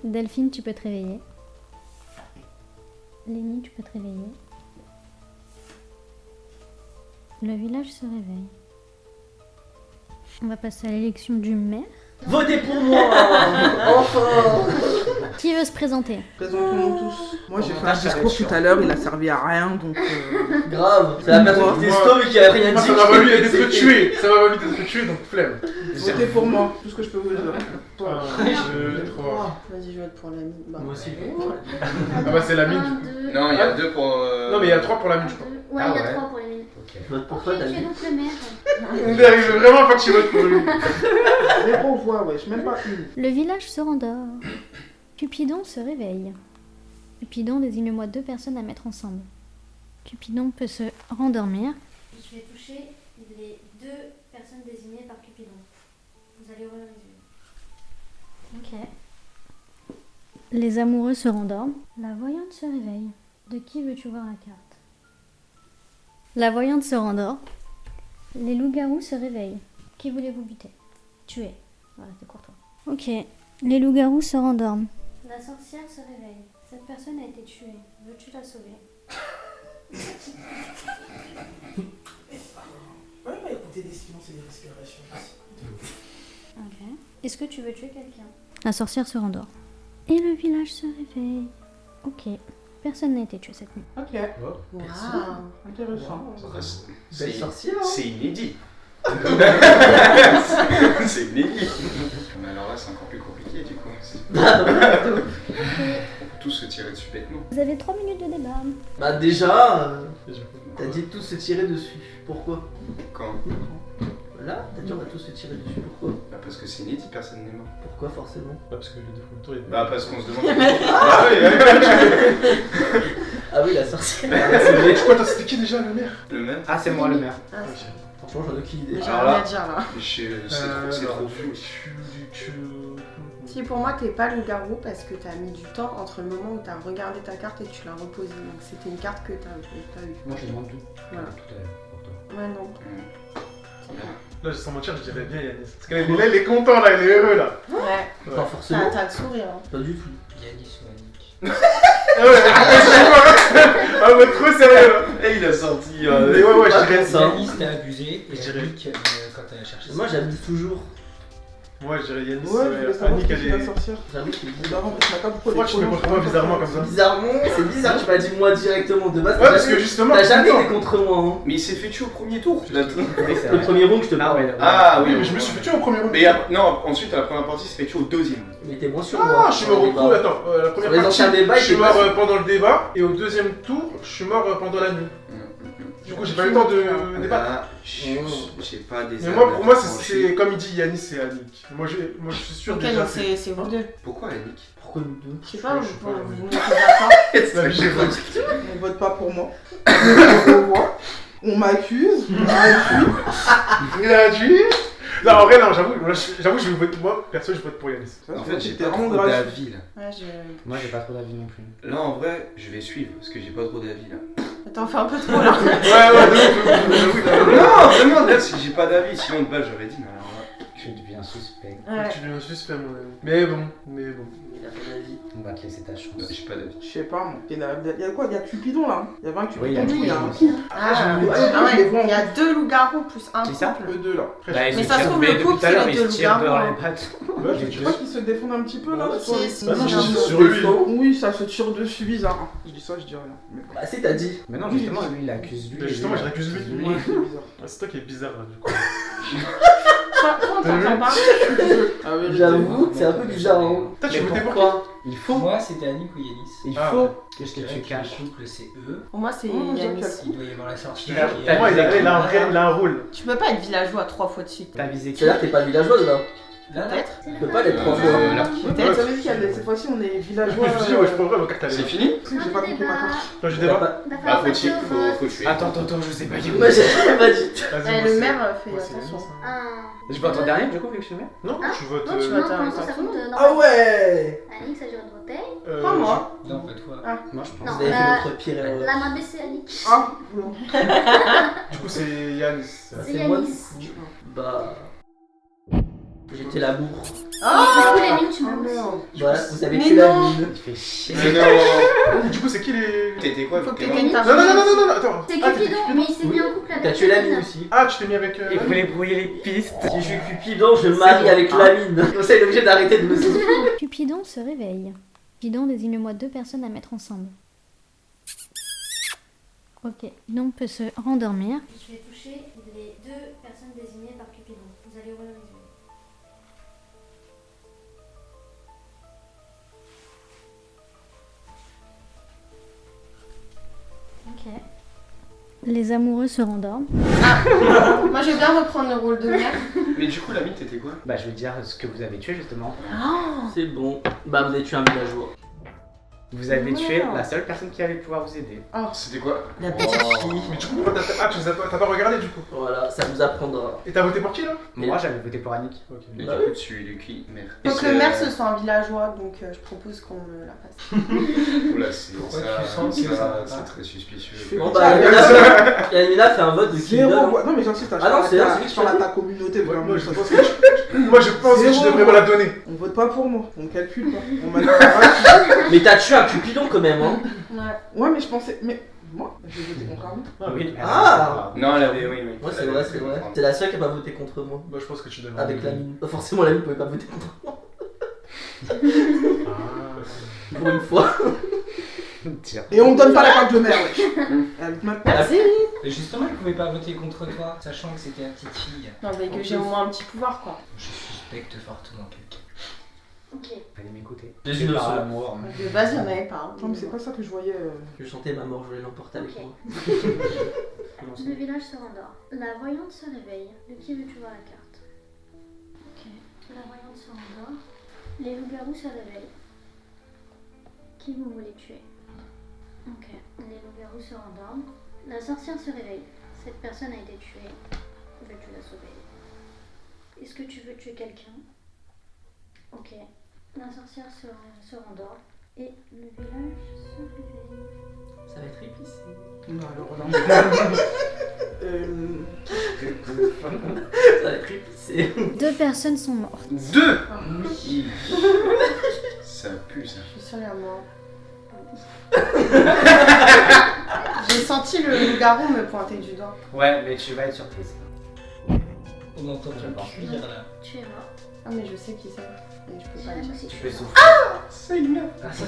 Delphine, tu peux te réveiller. Lenny, tu peux te réveiller. Le village se réveille. On va passer à l'élection du maire. Votez pour moi. Enfin. Qui veut se présenter? Présentons-nous tous. Moi j'ai fait un discours tout à l'heure, il a servi à rien donc. Grave. C'est la personne qui testé mais qui a rien Moi, dit. ça m'a valu d'être tué. Ça m'a valu d'être tué, donc flemme. Votez pour moi, tout ce que je peux vous dire. 1, 2, 3. Vas-y, je vote pour la mine. Bah. Moi aussi. Ah bah c'est la mine. Non, il y a 2 pour. Non, mais il y a 3 pour la mine, je crois. Ouais, il y a 3 pour les mines. Ok. Vote pour Ok, toi, tu es David. donc le maire. On n'arrive vraiment pas que tu votes pour lui. 0 voix, wesh, même pas une. Le village se rendort. Cupidon se réveille. Cupidon, désigne-moi 2 personnes à mettre ensemble. Cupidon peut se rendormir. Je vais toucher les 2 personnes désignées par Cupidon. Vous allez ouvrir les yeux. Ok. Les amoureux se rendorment. La voyante se réveille. De qui veux-tu voir la carte? La voyante se rendort. Les loups-garous se réveillent. Qui voulez-vous buter? Tuer. Voilà, c'est courtois. Ok. Les loups-garous se rendorment. La sorcière se réveille. Cette personne a été tuée. Veux-tu la sauver? Ouais, bah écoutez, des silences et des respirations. Ok. Est-ce que tu veux tuer quelqu'un? La sorcière se rendort. Et le village se réveille. Ok. Personne n'a été tué cette nuit. Ok. Waouh. Intéressant. Belle sorcière. C'est inédit. C'est inédit. Mais alors là, c'est encore plus compliqué du coup. On peut tous se tirer dessus bêtement. Vous avez 3 minutes de débat. Bah déjà, t'as dit de tous se tirer dessus. Pourquoi? Quand? Voilà, t'as dit on va tous se tirer dessus. Pourquoi? Bah parce que c'est inédit, personne n'est mort. Pourquoi forcément? Parce que le définiteur est. Bah parce qu'on se demande. Ah oui, Ah oui, la sorcière. Je crois que c'était qui déjà le maire? Le même? Ah, c'est moi le maire. Ah, Franchement, j'en ai aucune idée. j'ai Alors rien là- à dire là. C'est trop flou. Si pour moi t'es pas loup-garou parce que t'as mis du temps entre le moment où t'as regardé ta carte et que tu l'as reposée. Donc c'était une carte que t'as eue. Moi, je demande tout. Voilà. Tout à l'heure pour toi. Ouais, non. Là, sans mentir, je dirais bien Yanis. Parce que là, il est content, là, il est heureux, là. Ouais. Pas forcément. T'as le sourire. Hein. Pas du tout. Yanis ou Annick. Ah ouais, ah ouais, trop sérieux, là. Et il a sorti. Mais ouais, je dirais ça. Yanis, t'as abusé. Et Je dirais- Annick, quand t'as cherché Moi ça. j'abuse toujours. Moi, je dirais Yanis. Ouais, je voulais savoir Annick, qui elle c'est la est. sorcière. J'avoue que c'est Bizarrement, parce que ma carte, pourquoi Pourquoi tu me comprends pas bizarrement comme ça? c'est bizarre, tu m'as dit moi directement de base. Ouais, parce que justement. T'as jamais non. été contre moi. Hein. Mais il s'est fait tuer au premier tour. Le premier round, je te Ah parle. ouais. Ah Oui, oui, mais je me suis fait tuer au premier round. Mais non, ensuite à la première partie, il s'est fait tuer au deuxième. Mais t'es moins sûr, moi. Ah, je suis mort au coup. Attends, la première Sur les partie, anciens débats, je suis il était mort pas- pendant le débat. Et au deuxième tour, je suis mort pendant la nuit. Du coup, j'ai pas eu le temps de débattre. Là, j'ai pas des. Mais moi, pour moi, armes c'est comme il dit Yanis et Annick. Moi, je suis sûr Ok, déjà. donc c'est vous deux. Pourquoi Annick? Pourquoi nous deux? Je sais pas, Je vous sais pas, vous mais- mettez d'accord. La vie, j'ai voté. On vote pas pour moi. On voit. On m'accuse. On m'accuse. Gratuit. Non, en vrai, non, j'avoue, je vote. Moi, perso, je vote pour Yanis. En fait, j'ai C'était pas vraiment trop gratuit. d'avis là. Ouais, Moi, j'ai pas trop d'avis non plus. Là, en vrai, je vais suivre parce que j'ai pas trop d'avis là. T'en fais un peu trop là. Ouais, de ouf, Non, vraiment, là, si j'ai pas d'avis, sinon de base, j'aurais dit, mais alors là. Tu deviens suspect. Ouais. Tu deviens suspect, mon ami. Mais bon. Il a pas d'avis. On va te laisser ta chance. J'ai pas d'avis. Je sais pas, moi. Il y a quoi? Il y a Cupidon là. Il y avait un Cupidon. Oui, il y a il y a un Cupidon. coup. Ah, j'ai- ouais, je les vois en il y a 2 loups-garous plus un Qui ça? couple. Eux deux là. Mais ça se trouve, le couple, c'est les deux loups-garous. Ouais, Tu vois qu'ils se défendent un petit peu là? Ouais, soit- si, Bah non, si, je si. suis sur lui. Oui, ça se tire dessus bizarre. Je dis ça, je dis rien. Mais Bah si, t'as dit. Mais non, justement, lui, il accuse lui. Mais justement, je l'accuse lui. ouais, c'est bizarre. Ah, c'est toi qui es bizarre là, du coup. Toi, on t'entend pas. Ah ouais, J'avoue, c'est un peu bizarre. Hein. Toi, tu Mais votais pour qui? Pourquoi? Il faut. Moi, c'était Annick ou Yanis. Il Ah, faut ok. que ce que Je dirais tu caches. Le couple, c'est eux. Pour moi, c'est Oh, Yanis. Il doit y avoir la sorcière. Il a- qui est- Pour moi, il a un rôle. Tu peux pas être villageois 3 fois de suite. T'as visé qui? C'est-à-dire que t'es pas villageois là. Là, là. Peut-être. Tu peux pas l'être 3 fois. Là. Peut-être. Vous savez qu'il y a cette fois-ci, on est villageois. Je me suis dit, ouais, je prendrais ma carte à C'est l'air. fini? Tu sais que j'ai pas compris ma carte. Toi, je T'as débat. pas- Bah, faut tuer. Attends, je sais pas qui. Moi j'ai pas dit. Vas-y, Le moi, maire c'est- fait moi, c'est attention. Yanis, hein. Je vote en dernier, du coup, vu que je suis le maire. Non, je vote. Non, tu Non, votes pour un l'instant, ça compte Ah normal. ouais. Annick, ça dure de voter. Pas moi. Non, pas toi. Moi, je pense. Non, Vous avez fait votre pire erreur. La main baissée, Annick. Ah, non. Du coup, c'est Yanis. C'est C'est moi. Yanis. Bah. J'étais l'amour. Du coup, les mines, tu m'as aussi. merde. Voilà, vous avez Mais tué la non. mine. Il fait chier. Mais non. Du coup, c'est qui les. T'étais quoi? Faut que t'es t'éteignes mort ta Non, non, non, flamme. non, non, attends. C'est Ah, t'étais Cupidon, mais il s'est mis en couple avec T'as tué la mine mine. aussi. Ah, tu t'es mis avec. Il voulait brouiller les pistes. Si je suis Cupidon, je me marie avec la mine. Comme ça, il est obligé d'arrêter de me souffler. Cupidon se réveille. Cupidon, désigne-moi 2 personnes à mettre ensemble. Ok, Cupidon peut se rendormir. Je vais toucher les 2 personnes désignées par Cupidon. Vous allez ouvrir les yeux. Ok. Les amoureux se rendorment. Moi, je vais bien reprendre le rôle de mère. Mais du coup, la mine, t'étais quoi? Bah, je vais dire ce que vous avez tué justement. C'est bon. Bah, vous avez tué un villageois. Vous avez tué Non. la seule personne qui allait pouvoir vous aider. C'était quoi? La petite fille. Mais du coup, pourquoi tu les as pas. T'as pas regardé du coup? Voilà, ça vous apprendra. Et t'as voté pour qui là? Moi, j'avais voté pour Annick. Ok. Et du Bah coup, tu es Lucky, mère. Faut que le maire ce soit un villageois, donc je propose qu'on me la passe. Oula, c'est Pourquoi ça, tu sens que ça c'est va très suspicieux. Bon, bah, Yamina fait un vote de qui Zéro donne. voix. Non, mais j'insiste, Ah non, c'est là, c'est lui qui je parle à choisit. ta communauté. Moi, vraiment, je ça pense se- Moi, je pense que tu Zéro devrais me voix. la donner. On vote pas pour moi, on calcule pas. On m'a dit. Mais t'as tué un Cupidon quand même, hein. Ouais. Ouais, mais je pensais. Mais moi, j'ai voté contre Arnaud. Ah oui. Ah. Non, elle avait, oui. Ouais, c'est vrai, c'est vrai. C'est la seule qui a pas voté contre moi. Bah, je pense que tu devrais. Avec la mine. Pas forcément, la mine pouvait pas voter contre moi. Ah. Pour une fois. Tiens. Et on me donne pas la carte de mère, wesh. Avec ma- Merci. Et justement, il pouvait pas voter contre toi, sachant que c'était la petite fille. Non, mais que j'ai au moins un petit pouvoir, quoi. Je suspecte fortement quelqu'un. Ok. Fallait m'écouter. Les C'est innocents. par l'amour. De base, il y en avait pas. hein. Non, mais c'est pas ça que je voyais. Je chantais ma mort, je voulais l'emporter avec Ok. moi. Le village se rendort. La voyante se réveille. De qui veux-tu voir la carte? Ok. La voyante se rendort. Les loups-garous se réveillent. Qui vous voulez tuer? Ok. Les loups-garous se rendorment. La sorcière se réveille. Cette personne a été tuée. Veux-tu la sauver? Est-ce que tu veux tuer quelqu'un? Ok. La sorcière se rendort. Et le village se réveille. Ça va être épicé. Non, alors là. Ça va être épicé. 2 personnes sont mortes. 2. Ça pue, ça. Je suis sûre, il y a moi. J'ai senti le loup-garou me pointer du doigt. Ouais, mais tu vas être surprise. On entend Je ton pense. cuir là. Tu es mort. Ah, mais je sais qui c'est. Et je peux pas le J'aime dire. aussi. Tu peux souffler. C'est une merde. Ah, ça,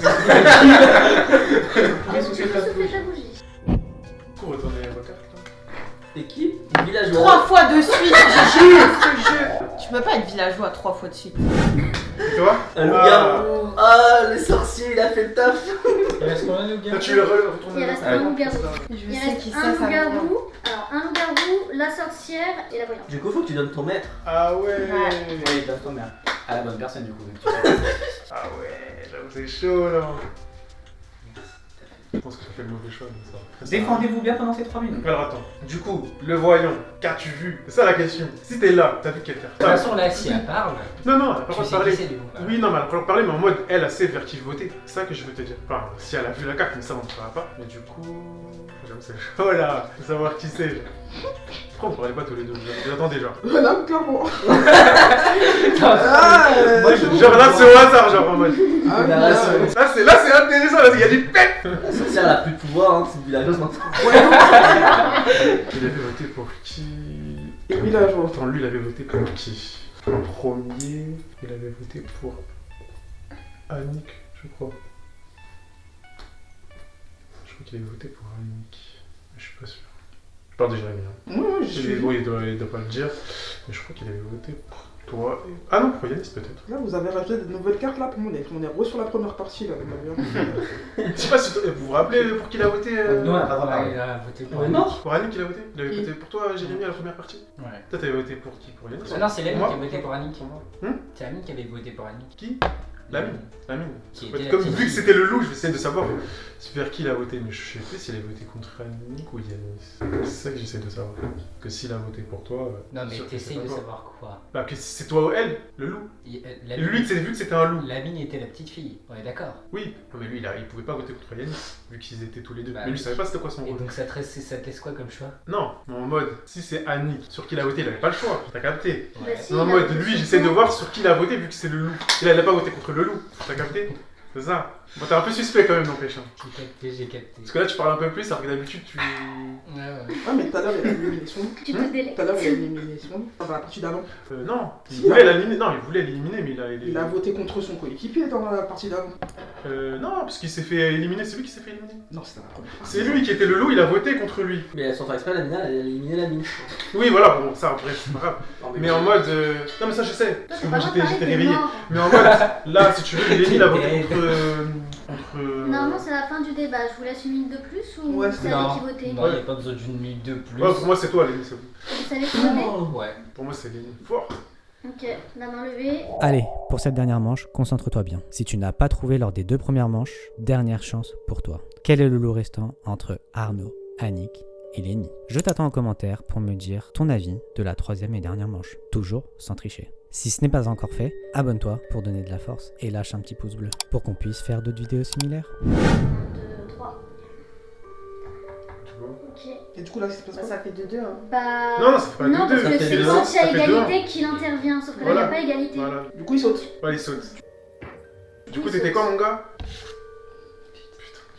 Tu peux souffler ta bougie. Pour retourner vos cartes là. T'es qui? Villageois. 3 fois de suite, je jure, ce jeu. Tu peux pas être villageois 3 fois de suite. Et toi? Un loup-garou. Ah, le sorcier, il a fait le taf. Il reste combien de Toi, gars? tu le retournes. Il reste Ah, un loup-garou. Je Il sais reste qui un c'est, ça me vient. loup-garou. Alors, un loup-garou, la sorcière et la voyante. Du coup, faut que tu donnes ton maître. Ah ouais. Oui, donne ton mère. À la bonne personne du coup. vu que tu fais. Ah ouais, j'avoue, c'est chaud là. Je pense que tu fais le mauvais choix. mais ça va. Défendez-vous bien pendant ces 3 minutes. Alors attends, du coup, le voyant, qu'as-tu vu? C'est ça la question. Si t'es là, t'as vu quelle carte? De toute façon, là, si elle parle, Non, non, elle a pas le tu droit de sais qui parler. c'est du coup. Oui, non, mais elle a pas le droit de parler, mais en mode, elle sait vers qui voter. C'est ça que je veux te dire. Enfin, si elle a vu la carte, mais ça, on ne saura pas. Mais du coup, j'avoue, c'est chaud là, de savoir qui c'est. Pourquoi on parlait pas tous les deux? J'attendais genre. Voilà, clairement. Genre là, c'est au hasard, genre en mode. Ah, Là, ouais. Là, c'est intéressant, là, il y a du pep. La sorcière, elle a plus de pouvoir, hein, c'est une villageoise maintenant. Il avait voté pour qui? Villageois. Attends, lui, il avait voté pour qui? En premier, il avait voté pour Annick, je crois. Je crois qu'il avait voté pour Annick. Mais je suis pas sûr. Je parle de Jérémy. Hein. Ouais, je suis. Bon, il doit pas le dire. Mais je crois qu'il avait voté pour toi. Ah non, pour Yanis peut-être. Là, vous avez rajouté de nouvelles cartes là pour moi. On est re sur la première partie là, vous m'avez Je sais pas si vous vous rappelez pour qui il a voté Non, elle a voté pour Ouais, elle. non. Pour Annick, il a voté. Il avait voté pour toi, Jérémy, à la première partie. Ouais. Toi, t'avais voté pour qui? Pour Yanis? Ah non, c'est l'ami Moi qui a voté pour Annick. C'est Annick qui avait voté pour Annick. Qui? La mine. La mine. Qui Ouais, était la comme petite vu que fille. c'était le loup, je vais essayer de savoir vers qui il a voté, mais je sais plus s'il a voté contre Annick ou Yanis. C'est ça que j'essaie de savoir. Que s'il a voté pour toi. Non, mais sûr que t'essayes c'est pas de toi. savoir quoi. Bah, que c'est toi ou elle, le loup. La Et lui, vu que c'était un loup. La mine était la petite fille, on est d'accord. Oui, non, mais lui, il pouvait pas voter contre Yanis, vu qu'ils étaient tous les deux. Bah mais lui, oui. il savait pas c'était quoi son Et rôle. donc ça te laisse quoi comme choix? Non, mais en mode, si c'est Annick sur qui il a voté, il avait pas le choix, t'as capté. Bah si, En il a mode, voté lui, sur j'essaie de toi. voir sur qui il a voté, vu que c'est le loup. Il a pas voté contre le loup, t'as capté. C'est ça. Bon, t'es un peu suspect quand même, n'empêche. Hein. J'ai capté. Parce que là, tu parles un peu plus, alors que d'habitude, tu. Ouais. Ah, mais tout à l'heure, il a éliminé son loup. Tu te délectes. Tout à l'heure, il a éliminé son loup. Dans la partie d'avant. Non, Si, il voulait l'éliminer. Non, il voulait l'éliminer, mais Il a voté contre son coéquipier dans la partie d'avant. Non, parce qu'il s'est fait éliminer, c'est lui qui s'est fait éliminer. Non, c'était la première partie. C'est lui qui était le loup, il a voté contre lui. Mais sans faire exprès, la mina, elle a éliminé la mine. Oui, voilà, bon, ça, bref, c'est pas grave. Non, Mais en mode. Non, mais ça, je sais. Toi, Parce que t'as moi, pas le droit de j'étais parler, t'es réveillé. mort. Mais en mode, là, si tu veux, il a voté contre. Normalement, c'est la fin du débat. Je vous laisse une minute de plus ou Ouais, vous savez qui voter? Non, il n'y a pas besoin d'une minute de plus. Ouais, pour moi, c'est toi, Lénie, c'est bon. Vous savez qui voter? Ouais. Pour moi, c'est Lénie. Fort. Ok, la main levée. Allez, pour cette dernière manche, concentre-toi bien. Si tu n'as pas trouvé lors des 2 premières manches, dernière chance pour toi. Quel est le lot restant entre Arnaud, Annick et Lénie? Je t'attends en commentaire pour me dire ton avis de la 3e et dernière manche, toujours sans tricher. Si ce n'est pas encore fait, abonne-toi pour donner de la force et lâche un petit pouce bleu pour qu'on puisse faire d'autres vidéos similaires. 1, 2, 3. Ok. Et du coup, là, c'est pas Bah, ça. ça fait 2-2. Hein. Bah. Non, ça fait pas non, 2-2, parce ça que fait c'est 2-1, quand il y ça a fait égalité qu'il intervient, sauf que là, il n'y a Voilà. pas égalité. Voilà. Du coup, il saute. Ouais, il saute. Du coup, Il t'étais saute. quoi, mon gars?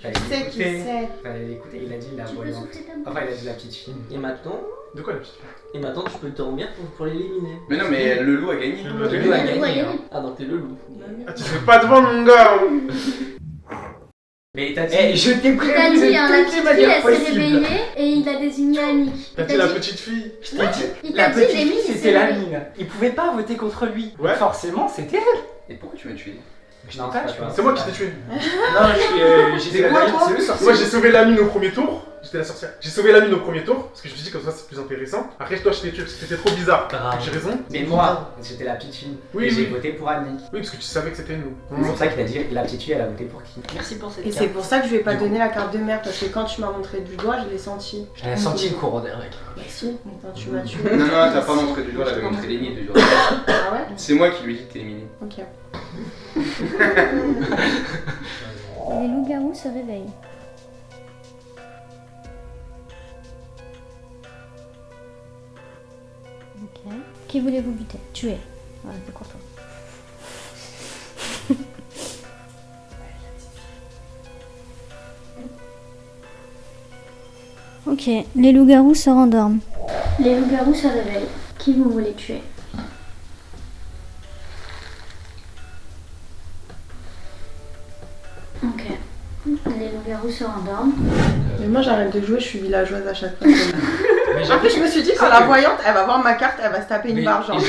Fallait Qui c'est qui l'écouter. sait? Fallait l'écouter, il a dit la Tu peux voyante. souffler ta main. Enfin, il a dit la petite fille. Et maintenant, De quoi, la petite fille? tu peux te remettre pour l'éliminer. Mais non, mais le loup a gagné. Le loup a Le gagné. loup a Le loup a gagné. gagné. hein. Ah, donc t'es le loup. Ah, tu fais pas devant, mon gars! Mais t'as dit. Je t'ai Il t'a dit, hein, la petite fille, elle s'est possible. réveillée et il a désigné Annick. T'as dit la petite fille? Je t'ai dit. Il La t'a dit, petite Lémi, fille, il c'était s'est la réveillé. mine. Il pouvait pas voter contre lui. Ouais. Forcément, c'était elle. Et pourquoi tu m'as tué? Non, c'est pas toi. C'est moi qui t'ai tué. Non, j'étais C'est quoi, toi Moi, j'ai sauvé la mine au premier tour. J'étais la sorcière. J'ai sauvé la mine au premier tour, parce que je me suis dit comme ça c'est plus intéressant. Après, toi, je t'ai tué parce que c'était trop bizarre. Grave. J'ai raison. Mais moi, j'étais la petite fille. Oui, et j'ai oui. voté pour Annick. Oui, parce que tu savais que c'était nous. C'est pour ça qu'il a dit la petite fille, elle a voté pour qui? Merci pour cette Et carte. c'est pour ça que je lui ai pas Du donné la carte de mère, parce que quand tu m'as montré du doigt, je l'ai senti. J'avais senti le courant d'air, mec. Bah si, quand tu m'as tué. Non, non, t'as pas montré du doigt, elle avait montré les nids du doigt. Ah ouais? C'est moi qui lui ai dit que t'es éliminé. Ok. Les loups-garous se réveillent. Ok. Qui voulez-vous buter? Tuer. Voilà, t'es content. Ok, les loups-garous se rendorment. Les loups-garous se réveillent. Qui vous voulez tuer? Ok. Les loups-garous se rendorment. Mais moi j'arrête de jouer, je suis villageoise à chaque fois. Mais En plus, je me suis dit, quand la voyante, elle va voir ma carte, elle va se taper une barre, genre.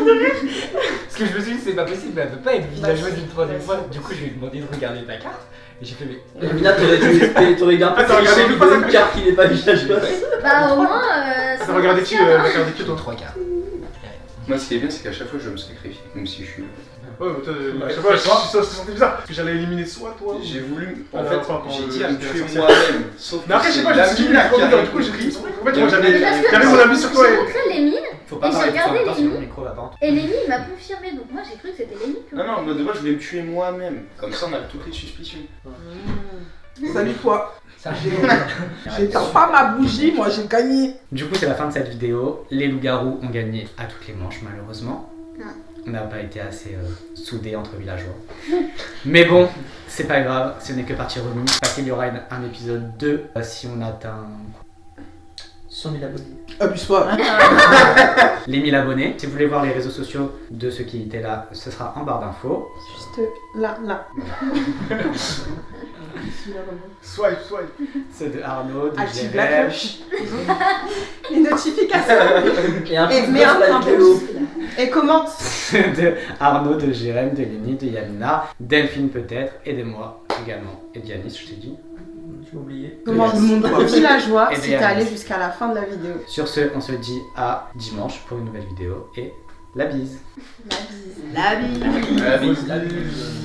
Parce que je me suis dit, c'est pas possible, elle peut pas être villageoise une troisième fois. Du coup, je lui ai demandé de regarder ta carte. Et j'ai fait, mais. Mina, t'aurais gardé Attends, regardez, une pas ça. carte qui n'est pas villageoise. Bah au moins. T'as regardé qui, regardé qui, toi? 3 cartes. Moi, ce qui est bien, c'est qu'à chaque fois, je me sacrifie, même si je suis. Ouais, mais toi, je sais pas, je sentais bizarre. Parce que j'allais éliminer soit toi. J'ai voulu. En Alors, fait, enfin, quand j'ai le- dit à me j'étais tuer sorcière. moi-même. Sauf Mais après, je sais pas, je me suis dit, la mais mine du coup, j'ai pris. En fait, moi, Mais j'avais parce que mon avis sur toi. j'ai montré les mines Faut Et pas j'ai parler regardé de ça, les sinon le lignes. micro va pas entendre. et Lémi il m'a confirmé, donc moi j'ai cru que c'était Lémi. tu vois. Non, non, de moi, je voulais me tuer moi-même. Comme ça, on a toutes les suspicions. Salut toi. Ça, J'éteins pas ma bougie, moi j'ai gagné. Du coup, c'est la fin de cette vidéo. Les loups-garous ont gagné à toutes les manches, malheureusement. Ouais. On n'a pas été assez soudés entre villageois. Mais bon, c'est pas grave, ce n'est que partie remise. Parce qu'il y aura un épisode 2 si on atteint 100 000 abonnés. Abuse pas. les 1000 abonnés. Si vous voulez voir les réseaux sociaux de ceux qui étaient là, ce sera en barre d'infos. Juste là, là. Swipe. Ceux de Arnaud, de Active la Jérém, cloche. Les notifications. Et un Et petit mets peu sur la un vidéo. pouce. Et commente. ceux de Arnaud, de Jérém, de Lénie, de Yamina, Delphine peut-être, et de moi également. Et Dianis, je t'ai dit. Tu m'as oublié. Commente Tout le monde doit. villageois Et si bien. t'es allé jusqu'à la fin de la vidéo. Sur ce, on se dit à dimanche pour une nouvelle vidéo et La bise. La bise. La bise. La bise.